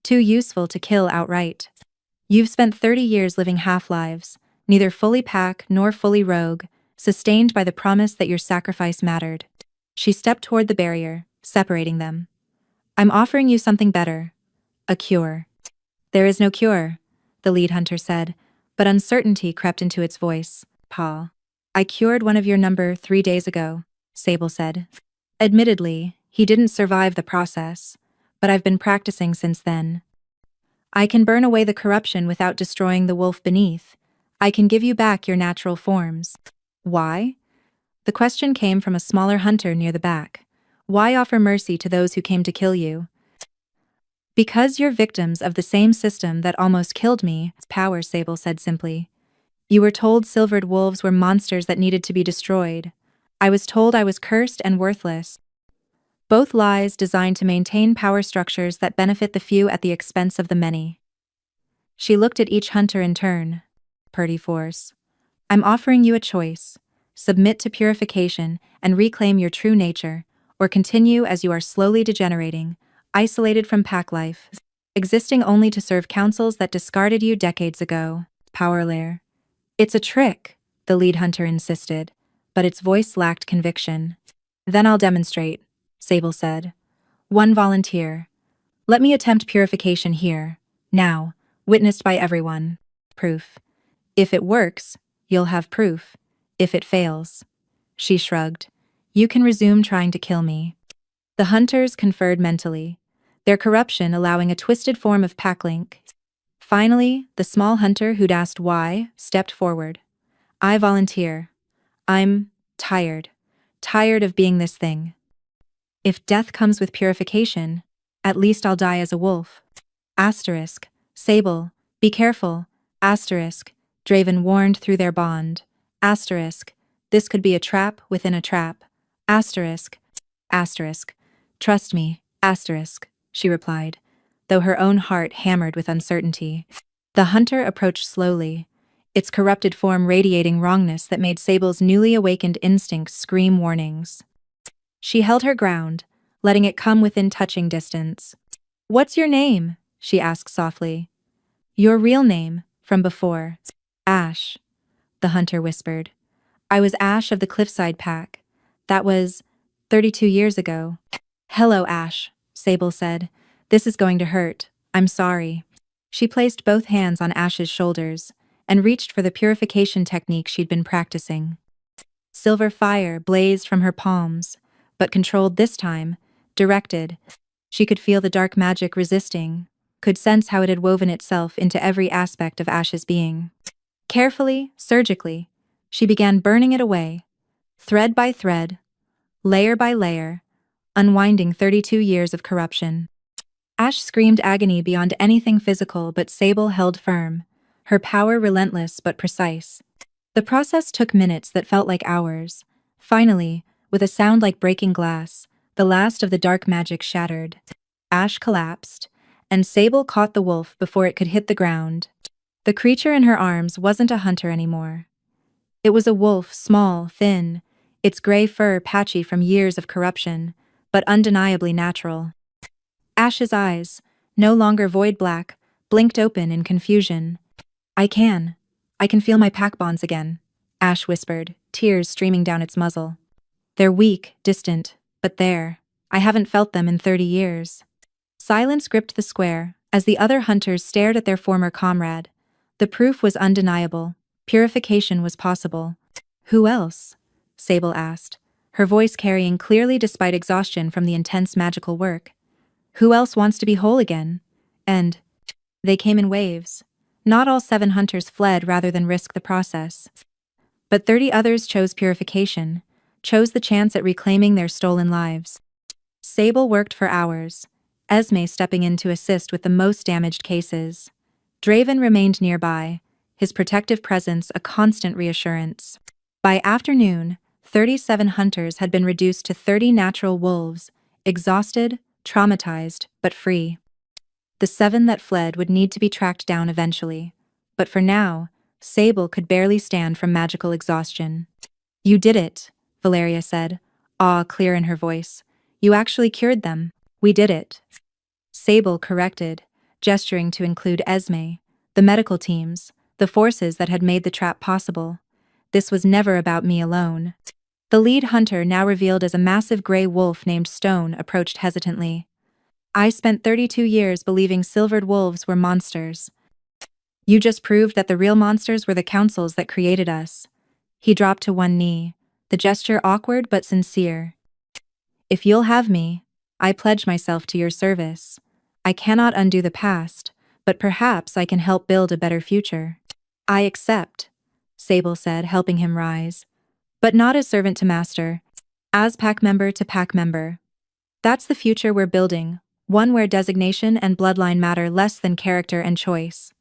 Too useful to kill outright. You've spent 30 years living half-lives, neither fully pack nor fully rogue, sustained by the promise that your sacrifice mattered. She stepped toward the barrier, separating them. I'm offering you something better. A cure. There is no cure, the lead hunter said, but uncertainty crept into its voice. Pa. I cured one of your number 3 days ago, Sable said. Admittedly, he didn't survive the process, but I've been practicing since then. I can burn away the corruption without destroying the wolf beneath. I can give you back your natural forms. Why? The question came from a smaller hunter near the back. Why offer mercy to those who came to kill you? Because you're victims of the same system that almost killed me, Power, Sable said simply. You were told silvered wolves were monsters that needed to be destroyed. I was told I was cursed and worthless. Both lies designed to maintain power structures that benefit the few at the expense of the many. She looked at each hunter in turn. Purdy Force. I'm offering you a choice. Submit to purification and reclaim your true nature, or continue as you are slowly degenerating, isolated from pack life, existing only to serve councils that discarded you decades ago. Power Lair. It's a trick, the lead hunter insisted, but its voice lacked conviction. Then I'll demonstrate, Sable said. One volunteer. Let me attempt purification here, Now, witnessed by everyone. Proof. If it works, you'll have proof. If it fails. She shrugged. You can resume trying to kill me. The hunters conferred mentally, their corruption allowing a twisted form of pack link. Finally, the small hunter who'd asked why stepped forward. I volunteer. I'm tired. Tired of being this thing. If death comes with purification, at least I'll die as a wolf. Asterisk. Sable. Be careful. Asterisk. Draven warned through their bond. Asterisk. This could be a trap within a trap. Asterisk. Asterisk. Trust me. Asterisk. She replied, though her own heart hammered with uncertainty. The hunter approached slowly, its corrupted form radiating wrongness that made Sable's newly awakened instincts scream warnings. She held her ground, letting it come within touching distance. What's your name? She asked softly. Your real name, from before. Ash, the hunter whispered. I was Ash of the Cliffside Pack. That was 32 years ago. Hello, Ash, Sable said. This is going to hurt. I'm sorry. She placed both hands on Ash's shoulders and reached for the purification technique she'd been practicing. Silver fire blazed from her palms, but controlled this time, directed. She could feel the dark magic resisting, could sense how it had woven itself into every aspect of Ash's being. Carefully, surgically, she began burning it away, thread by thread, layer by layer, unwinding 32 years of corruption. Ash screamed agony beyond anything physical, but Sable held firm, her power relentless but precise. The process took minutes that felt like hours. Finally, with a sound like breaking glass, the last of the dark magic shattered. Ash collapsed, and Sable caught the wolf before it could hit the ground. The creature in her arms wasn't a hunter anymore. It was a wolf, small, thin, its gray fur patchy from years of corruption, but undeniably natural. Ash's eyes, no longer void black, blinked open in confusion. I can feel my pack bonds again, Ash whispered, tears streaming down its muzzle. They're weak, distant, but there. I haven't felt them in 30 years. Silence gripped the square as the other hunters stared at their former comrade. The proof was undeniable. Purification was possible. Who else? Sable asked, her voice carrying clearly despite exhaustion from the intense magical work. Who else wants to be whole again? And they came in waves. Not all 7 hunters fled rather than risk the process. But 30 others chose purification, chose the chance at reclaiming their stolen lives. Sable worked for hours, Esme stepping in to assist with the most damaged cases. Draven remained nearby, his protective presence a constant reassurance. By afternoon, 37 hunters had been reduced to 30 natural wolves, exhausted, traumatized, but free. The 7 that fled would need to be tracked down eventually, but for now, Sable could barely stand from magical exhaustion. You did it, Valeria said, awe clear in her voice. You actually cured them. We did it. Sable corrected, gesturing to include Esme, the medical teams, the forces that had made the trap possible. This was never about me alone. The lead hunter, now revealed as a massive gray wolf named Stone, approached hesitantly. I spent 32 years believing silvered wolves were monsters. You just proved that the real monsters were the councils that created us. He dropped to one knee, the gesture awkward but sincere. If you'll have me, I pledge myself to your service. I cannot undo the past, but perhaps I can help build a better future. I accept, Sable said, helping him rise. But not as servant to master, as pack member to pack member. That's the future we're building, one where designation and bloodline matter less than character and choice.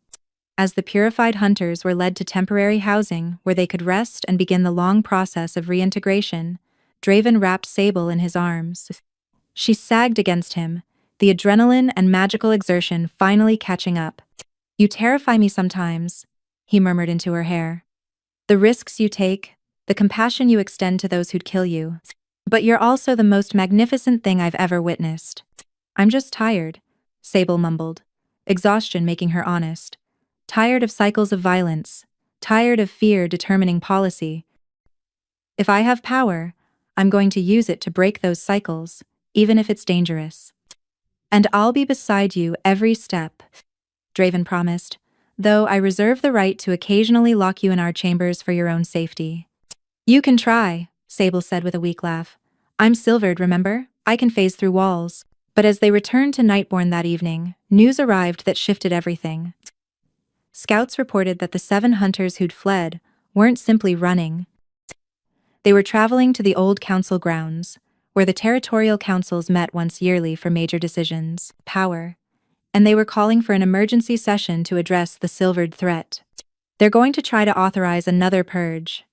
As the purified hunters were led to temporary housing where they could rest and begin the long process of reintegration, Draven wrapped Sable in his arms. She sagged against him, the adrenaline and magical exertion finally catching up. You terrify me sometimes, he murmured into her hair. The risks you take, the compassion you extend to those who'd kill you. But you're also the most magnificent thing I've ever witnessed. I'm just tired, Sable mumbled, exhaustion making her honest. Tired of cycles of violence, tired of fear determining policy. If I have power, I'm going to use it to break those cycles, even if it's dangerous. And I'll be beside you every step. Draven promised, though I reserve the right to occasionally lock you in our chambers for your own safety. You can try, Sable said with a weak laugh. I'm silvered, remember? I can phase through walls. But as they returned to Nightbourne that evening, news arrived that shifted everything. Scouts reported that the 7 hunters who'd fled weren't simply running. They were traveling to the old council grounds, where the territorial councils met once yearly for major decisions, power, and they were calling for an emergency session to address the silvered threat. They're going to try to authorize another purge,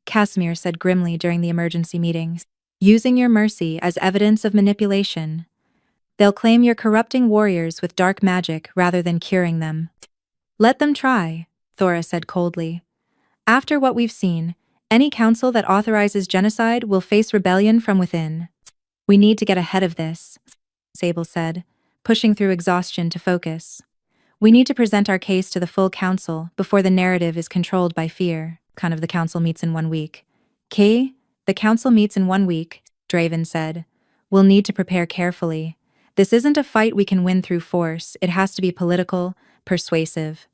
Casimir said grimly during the emergency meeting, using your mercy as evidence of manipulation. They'll claim you're corrupting warriors with dark magic rather than curing them. Let them try, Thora said coldly. After what we've seen, any council that authorizes genocide will face rebellion from within. We need to get ahead of this, Sable said, pushing through exhaustion to focus. We need to present our case to the full council before the narrative is controlled by fear. The council meets in 1 week. The council meets in 1 week, Draven said. We'll need to prepare carefully. This isn't a fight we can win through force, it has to be political, persuasive.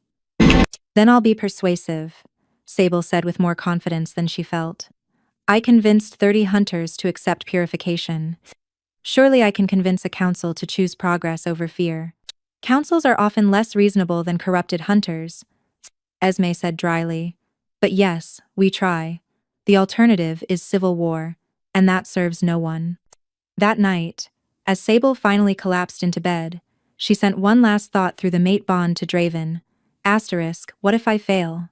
Then I'll be persuasive, Sable said with more confidence than she felt. I convinced 30 hunters to accept purification. Surely I can convince a council to choose progress over fear. Councils are often less reasonable than corrupted hunters, Esme said dryly. But yes, we try. The alternative is civil war, and that serves no one. That night, as Sable finally collapsed into bed, she sent one last thought through the mate bond to Draven. Asterisk, what if I fail?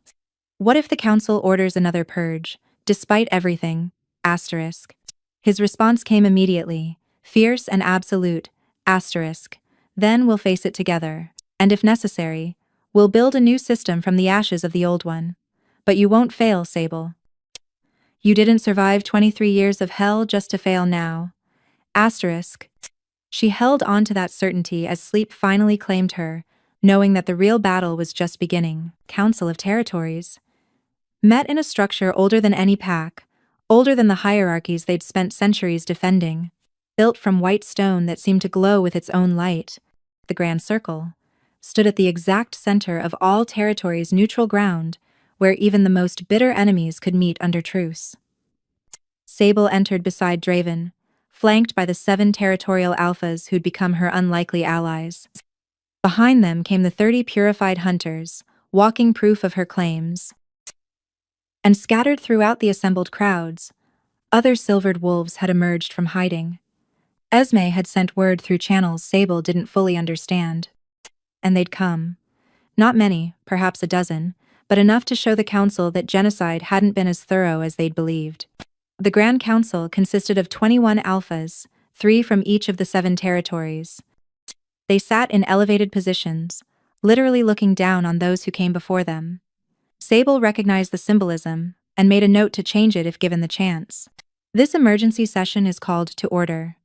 What if the council orders another purge, despite everything? Asterisk. His response came immediately, fierce and absolute. Asterisk. Then we'll face it together, and if necessary, we'll build a new system from the ashes of the old one. But you won't fail, Sable. You didn't survive 23 years of hell just to fail now. Asterisk. She held on to that certainty as sleep finally claimed her, knowing that the real battle was just beginning. Council of Territories. Met in a structure older than any pack, older than the hierarchies they'd spent centuries defending, built from white stone that seemed to glow with its own light. The Grand Circle stood at the exact center of all territories' neutral ground, where even the most bitter enemies could meet under truce. Sable entered beside Draven, flanked by the 7 territorial alphas who'd become her unlikely allies. Behind them came the 30 purified hunters, walking proof of her claims. And scattered throughout the assembled crowds, other silvered wolves had emerged from hiding. Esme had sent word through channels Sable didn't fully understand. And they'd come. Not many, perhaps a dozen, but enough to show the council that genocide hadn't been as thorough as they'd believed. The Grand Council consisted of 21 alphas, 3 from each of the 7 territories. They sat in elevated positions, literally looking down on those who came before them. Sable recognized the symbolism and made a note to change it if given the chance. This emergency session is called to order.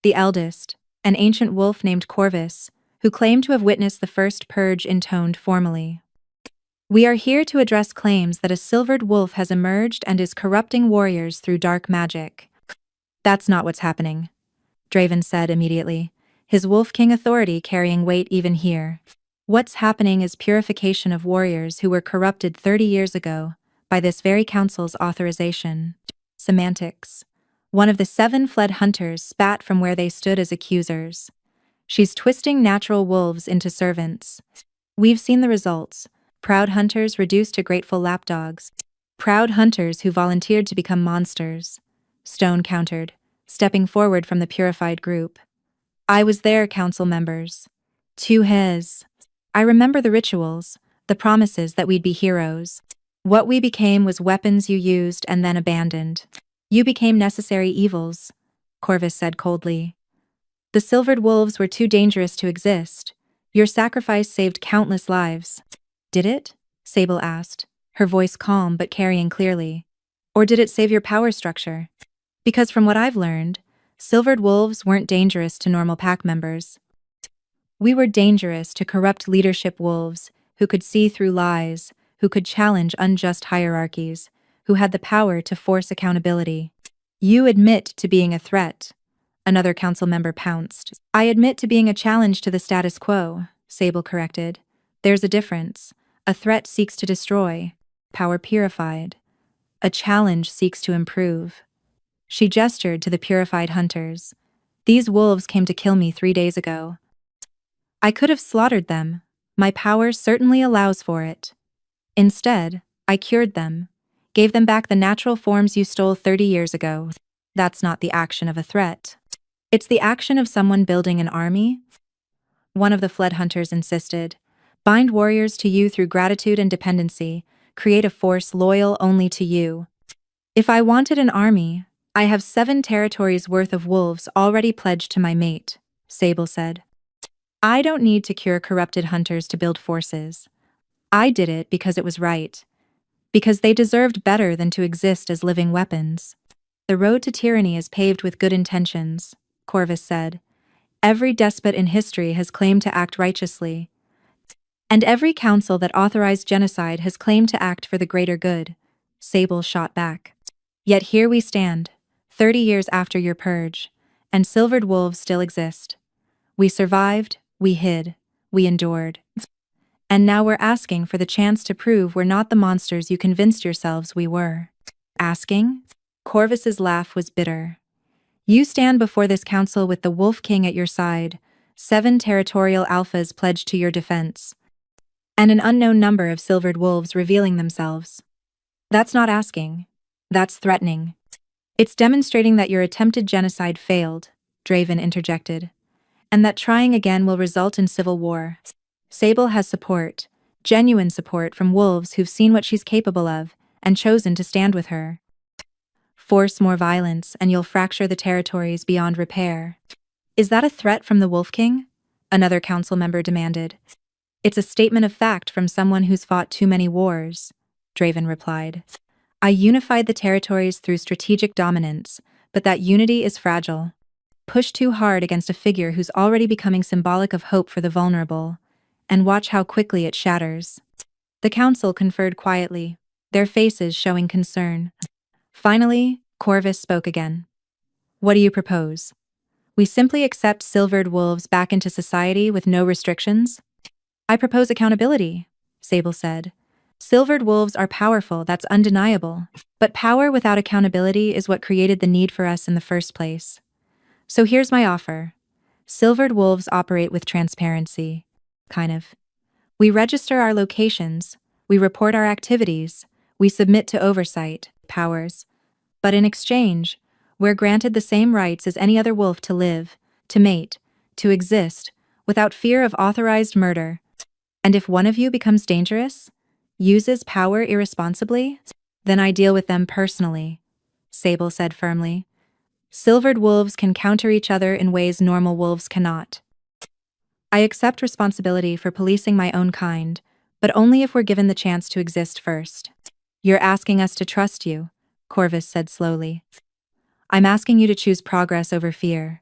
The eldest, an ancient wolf named Corvus, who claimed to have witnessed the first purge, intoned formally. We are here to address claims that a silvered wolf has emerged and is corrupting warriors through dark magic. That's not what's happening, Draven said immediately, his Wolf King authority carrying weight even here. What's happening is purification of warriors who were corrupted 30 years ago, by this very council's authorization. Semantics. One of the 7 fled hunters spat from where they stood as accusers. She's twisting natural wolves into servants. We've seen the results. Proud hunters reduced to grateful lapdogs. Proud hunters who volunteered to become monsters. Stone countered, stepping forward from the purified group. I was there, council members. To his. I remember the rituals, the promises that we'd be heroes. What we became was weapons you used and then abandoned. You became necessary evils, Corvus said coldly. The silvered wolves were too dangerous to exist. Your sacrifice saved countless lives. Did it? Sable asked, her voice calm but carrying clearly. Or did it save your power structure? Because from what I've learned, silvered wolves weren't dangerous to normal pack members. We were dangerous to corrupt leadership wolves who could see through lies, who could challenge unjust hierarchies, who had the power to force accountability. You admit to being a threat, another council member pounced. I admit to being a challenge to the status quo, Sable corrected, There's a difference. A threat seeks to destroy, power purified. A challenge seeks to improve. She gestured to the purified hunters. These wolves came to kill me 3 days ago. I could have slaughtered them. My power certainly allows for it. Instead, I cured them, gave them back the natural forms you stole 30 years ago. That's not the action of a threat. It's the action of someone building an army. One of the fled hunters insisted. Bind warriors to you through gratitude and dependency. Create a force loyal only to you. If I wanted an army, I have 7 territories worth of wolves already pledged to my mate, Sable said. I don't need to cure corrupted hunters to build forces. I did it because it was right. Because they deserved better than to exist as living weapons. The road to tyranny is paved with good intentions, Corvus said. Every despot in history has claimed to act righteously. And every council that authorized genocide has claimed to act for the greater good, Sable shot back. Yet here we stand, 30 years after your purge, and silvered wolves still exist. We survived, we hid, we endured. And now we're asking for the chance to prove we're not the monsters you convinced yourselves we were. Asking? Corvus's laugh was bitter. You stand before this council with the Wolf King at your side, 7 territorial alphas pledged to your defense, and an unknown number of silvered wolves revealing themselves. That's not asking. That's threatening. It's demonstrating that your attempted genocide failed, Draven interjected, and that trying again will result in civil war. Sable has support, genuine support from wolves who've seen what she's capable of and chosen to stand with her. Force more violence and you'll fracture the territories beyond repair. Is that a threat from the Wolf King? Another council member demanded. It's a statement of fact from someone who's fought too many wars, Draven replied. I unified the territories through strategic dominance, but that unity is fragile. Push too hard against a figure who's already becoming symbolic of hope for the vulnerable, and watch how quickly it shatters. The council conferred quietly, their faces showing concern. Finally, Corvus spoke again. What do you propose? We simply accept silvered wolves back into society with no restrictions? I propose accountability, Sable said. Silvered wolves are powerful, that's undeniable. But power without accountability is what created the need for us in the first place. So here's my offer. Silvered wolves operate with transparency. Kind of. We register our locations, we report our activities, we submit to oversight, powers. But in exchange, we're granted the same rights as any other wolf to live, to mate, to exist, without fear of authorized murder. And if one of you becomes dangerous, uses power irresponsibly, then I deal with them personally, Sable said firmly. Silvered wolves can counter each other in ways normal wolves cannot. I accept responsibility for policing my own kind, but only if we're given the chance to exist first. You're asking us to trust you, Corvus said slowly. I'm asking you to choose progress over fear,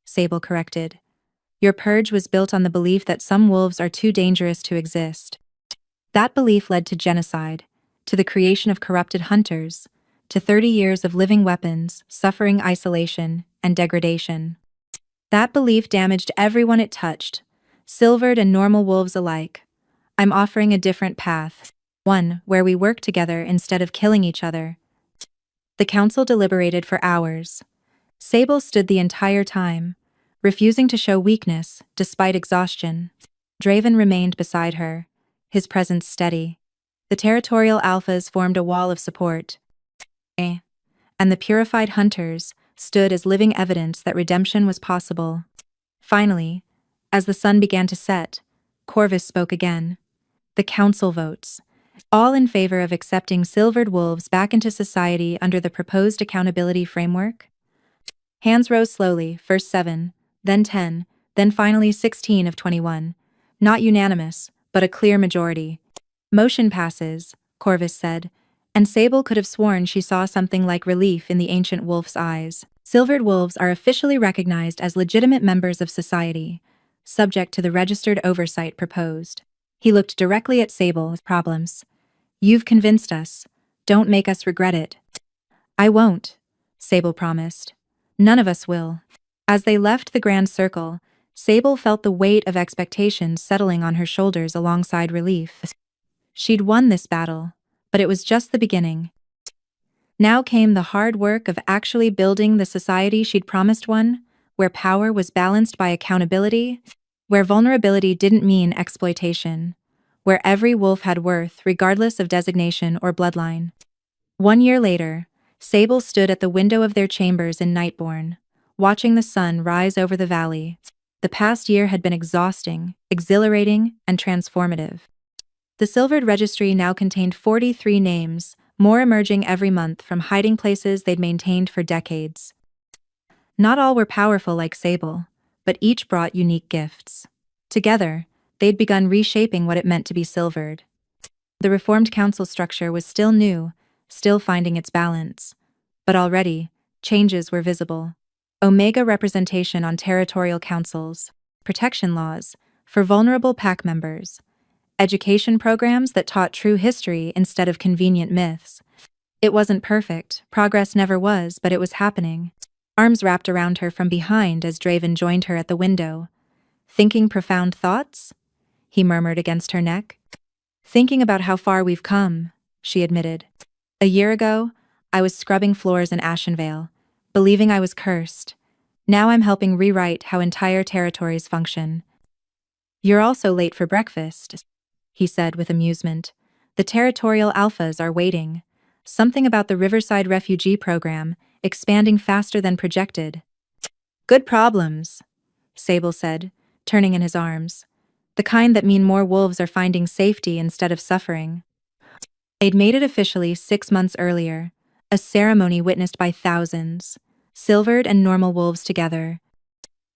Sable corrected. Your purge was built on the belief that some wolves are too dangerous to exist. That belief led to genocide, to the creation of corrupted hunters, to 30 years of living weapons, suffering isolation, and degradation. That belief damaged everyone it touched, silvered and normal wolves alike. I'm offering a different path, one where we work together instead of killing each other. The council deliberated for hours. Sable stood the entire time, refusing to show weakness despite exhaustion. Draven remained beside her, his presence steady. The territorial alphas formed a wall of support. And the purified hunters stood as living evidence that redemption was possible. Finally, as the sun began to set, Corvus spoke again. The council votes, all in favor of accepting silvered wolves back into society under the proposed accountability framework. Hands rose slowly, first 7, then 10, then finally 16 of 21. Not unanimous, but a clear majority. Motion passes, Corvus said, and Sable could have sworn she saw something like relief in the ancient wolf's eyes. Silvered wolves are officially recognized as legitimate members of society, subject to the registered oversight proposed. He looked directly at Sable with problems. You've convinced us. Don't make us regret it. I won't, Sable promised. None of us will. As they left the grand circle, Sable felt the weight of expectations settling on her shoulders alongside relief. She'd won this battle, but it was just the beginning. Now came the hard work of actually building the society she'd promised one, where power was balanced by accountability, where vulnerability didn't mean exploitation, where every wolf had worth regardless of designation or bloodline. 1 year later, Sable stood at the window of their chambers in Nightbourne, watching the sun rise over the valley. The past year had been exhausting, exhilarating, and transformative. The Silvered Registry now contained 43 names, more emerging every month from hiding places they'd maintained for decades. Not all were powerful like Sable, but each brought unique gifts. Together, they'd begun reshaping what it meant to be silvered. The reformed council structure was still new, still finding its balance. But already, changes were visible. Omega representation on territorial councils, protection laws for vulnerable pack members, education programs that taught true history instead of convenient myths. It wasn't perfect, progress never was, but it was happening. Arms wrapped around her from behind as Draven joined her at the window. "Thinking profound thoughts?" he murmured against her neck. "Thinking about how far we've come," she admitted. "A year ago, I was scrubbing floors in Ashenvale, believing I was cursed. Now I'm helping rewrite how entire territories function." "You're also late for breakfast," he said with amusement. "The territorial alphas are waiting. Something about the Riverside Refugee Program, expanding faster than projected." "Good problems," Sable said, turning in his arms. "The kind that mean more wolves are finding safety instead of suffering." They'd made it officially 6 months earlier, a ceremony witnessed by thousands, silvered and normal wolves together.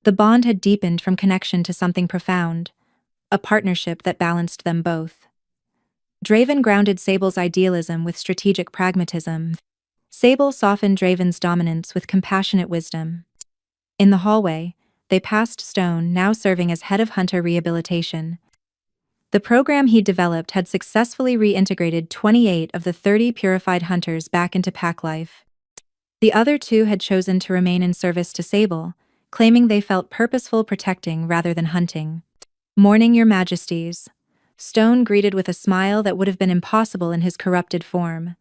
The bond had deepened from connection to something profound, a partnership that balanced them both. Draven grounded Sable's idealism with strategic pragmatism. Sable softened Draven's dominance with compassionate wisdom. In the hallway, they passed Stone, now serving as head of hunter rehabilitation. The program he'd developed had successfully reintegrated 28 of the 30 purified hunters back into pack life. The other 2 had chosen to remain in service to Sable, claiming they felt purposeful protecting rather than hunting. "Morning, Your Majesties," Stone greeted with a smile that would have been impossible in his corrupted form.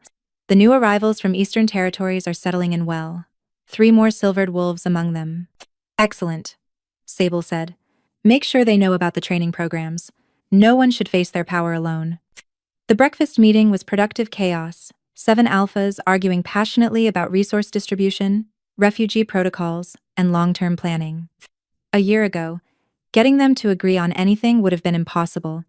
"The new arrivals from Eastern Territories are settling in well. 3 more silvered wolves among them." "Excellent," Sable said. "Make sure they know about the training programs. No one should face their power alone." The breakfast meeting was productive chaos, 7 alphas arguing passionately about resource distribution, refugee protocols, and long-term planning. A year ago, getting them to agree on anything would have been impossible.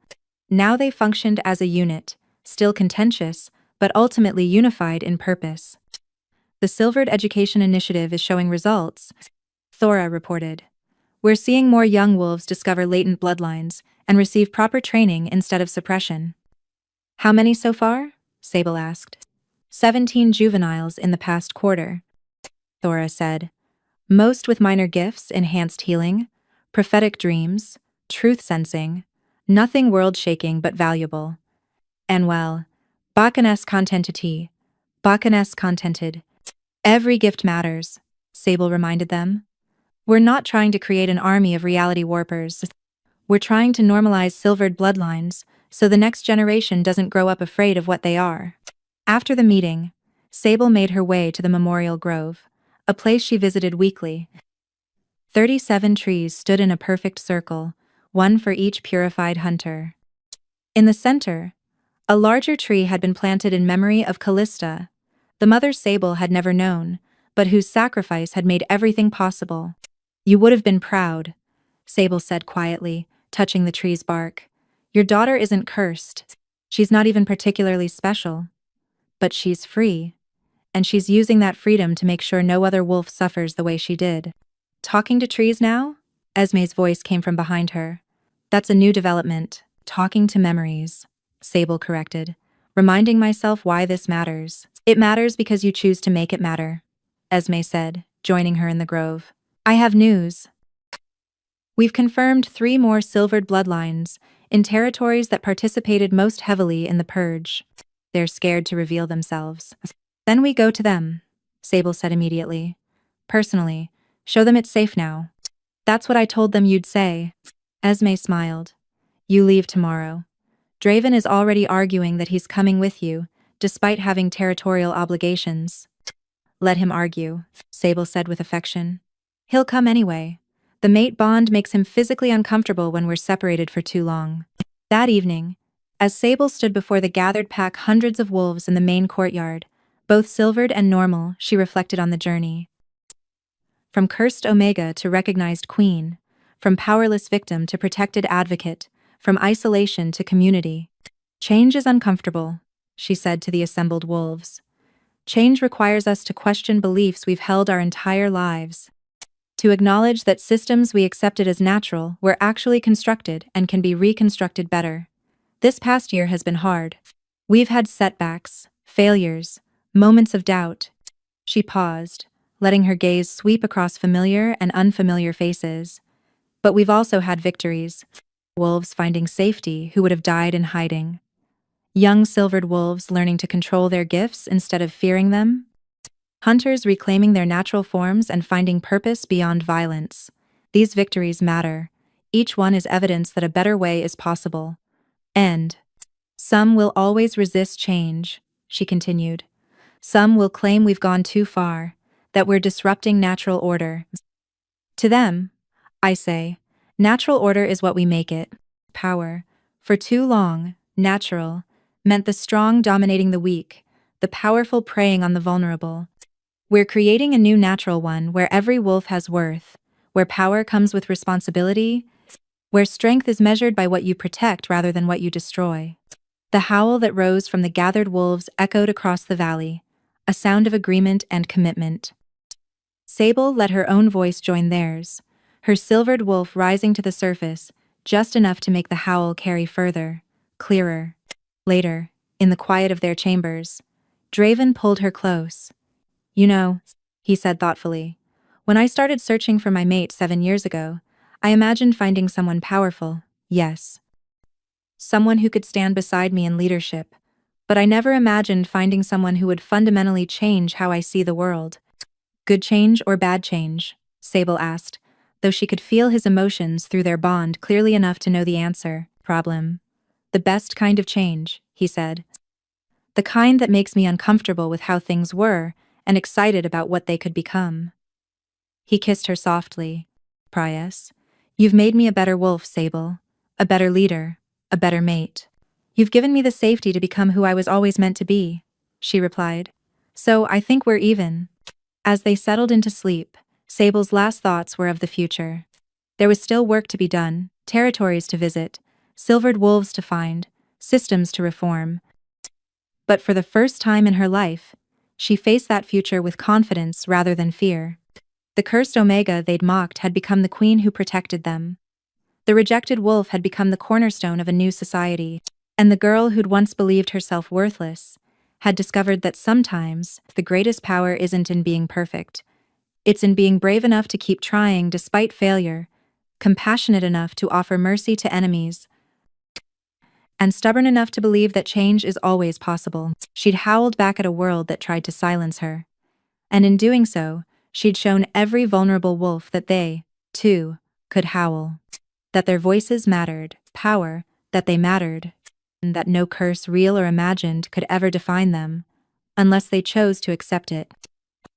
Now they functioned as a unit, still contentious, but ultimately unified in purpose. "The Silvered Education Initiative is showing results," Thora reported. "We're seeing more young wolves discover latent bloodlines and receive proper training instead of suppression." "How many so far?" Sable asked. 17 juveniles in the past quarter," Thora said. "Most with minor gifts, enhanced healing, prophetic dreams, truth sensing, nothing world-shaking but valuable. And well, Bacanes contentity, Bacanes contented. Every gift matters," Sable reminded them. "We're not trying to create an army of reality warpers. We're trying to normalize silvered bloodlines so the next generation doesn't grow up afraid of what they are." After the meeting, Sable made her way to the Memorial Grove, a place she visited weekly. 37 trees stood in a perfect circle, one for each purified hunter. In the center, a larger tree had been planted in memory of Callista, the mother Sable had never known, but whose sacrifice had made everything possible. "You would have been proud," Sable said quietly, touching the tree's bark. "Your daughter isn't cursed. She's not even particularly special. But she's free. And she's using that freedom to make sure no other wolf suffers the way she did." "Talking to trees now?" Esme's voice came from behind her. "That's a new development. Talking to memories," Sable corrected, reminding myself why this matters. "It matters because you choose to make it matter," Esme said, joining her in the grove. "I have news. We've confirmed 3 more silvered bloodlines in territories that participated most heavily in the purge. They're scared to reveal themselves." "Then we go to them," Sable said immediately. "Personally, show them it's safe now." That's what I told them you'd say. Esme smiled. You leave tomorrow. Draven is already arguing that he's coming with you, despite having territorial obligations. Let him argue, Sable said with affection. He'll come anyway. The mate bond makes him physically uncomfortable when we're separated for too long. That evening, as Sable stood before the gathered pack hundreds of wolves in the main courtyard, both silvered and normal, she reflected on the journey. From cursed Omega to recognized queen, from powerless victim to protected advocate, from isolation to community. Change is uncomfortable, she said to the assembled wolves. Change requires us to question beliefs we've held our entire lives. To acknowledge that systems we accepted as natural were actually constructed and can be reconstructed better. This past year has been hard. We've had setbacks, failures, moments of doubt. She paused, letting her gaze sweep across familiar and unfamiliar faces. But we've also had victories. Wolves finding safety who would have died in hiding. Young silvered wolves learning to control their gifts instead of fearing them. Hunters reclaiming their natural forms and finding purpose beyond violence. These victories matter. Each one is evidence that a better way is possible. And some will always resist change, she continued. Some will claim we've gone too far, that we're disrupting natural order. To them, I say, natural order is what we make it. Power. For too long, natural, meant the strong dominating the weak, the powerful preying on the vulnerable. We're creating a new natural one where every wolf has worth, where power comes with responsibility, where strength is measured by what you protect rather than what you destroy. The howl that rose from the gathered wolves echoed across the valley, a sound of agreement and commitment. Sable let her own voice join theirs, her silvered wolf rising to the surface, just enough to make the howl carry further, clearer. Later, in the quiet of their chambers, Draven pulled her close. You know, he said thoughtfully, when I started searching for my mate 7 years ago, I imagined finding someone powerful, yes. Someone who could stand beside me in leadership, but I never imagined finding someone who would fundamentally change how I see the world. Good change or bad change? Sable asked, though she could feel his emotions through their bond clearly enough to know the answer. Problem. The best kind of change, he said. The kind that makes me uncomfortable with how things were and excited about what they could become. He kissed her softly. Prius, you've made me a better wolf, Sable. A better leader, a better mate. You've given me the safety to become who I was always meant to be, she replied. So I think we're even. As they settled into sleep, Sable's last thoughts were of the future. There was still work to be done, territories to visit, silvered wolves to find, systems to reform. But for the first time in her life, she faced that future with confidence rather than fear. The cursed Omega they'd mocked had become the queen who protected them. The rejected wolf had become the cornerstone of a new society, and the girl who'd once believed herself worthless had discovered that sometimes the greatest power isn't in being perfect. It's in being brave enough to keep trying despite failure, compassionate enough to offer mercy to enemies, and stubborn enough to believe that change is always possible. She'd howled back at a world that tried to silence her. And in doing so, she'd shown every vulnerable wolf that they, too, could howl. That their voices mattered, power, that they mattered, and that no curse, real or imagined, could ever define them, unless they chose to accept it.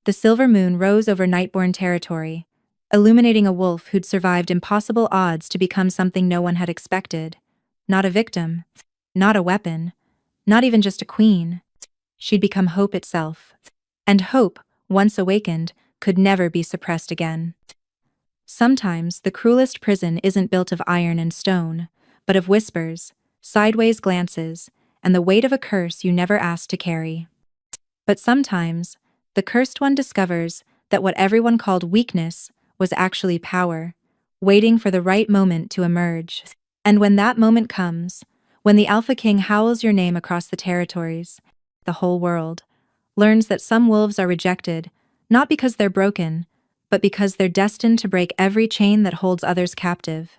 The silver moon rose over Nightborn territory, illuminating a wolf who'd survived impossible odds to become something no one had expected. Not a victim, not a weapon, not even just a queen. She'd become hope itself. And hope, once awakened, could never be suppressed again. Sometimes the cruelest prison isn't built of iron and stone, but of whispers, sideways glances, and the weight of a curse you never asked to carry. But sometimes, the cursed one discovers that what everyone called weakness was actually power, waiting for the right moment to emerge. And when that moment comes, when the Alpha King howls your name across the territories, the whole world learns that some wolves are rejected, not because they're broken, but because they're destined to break every chain that holds others captive.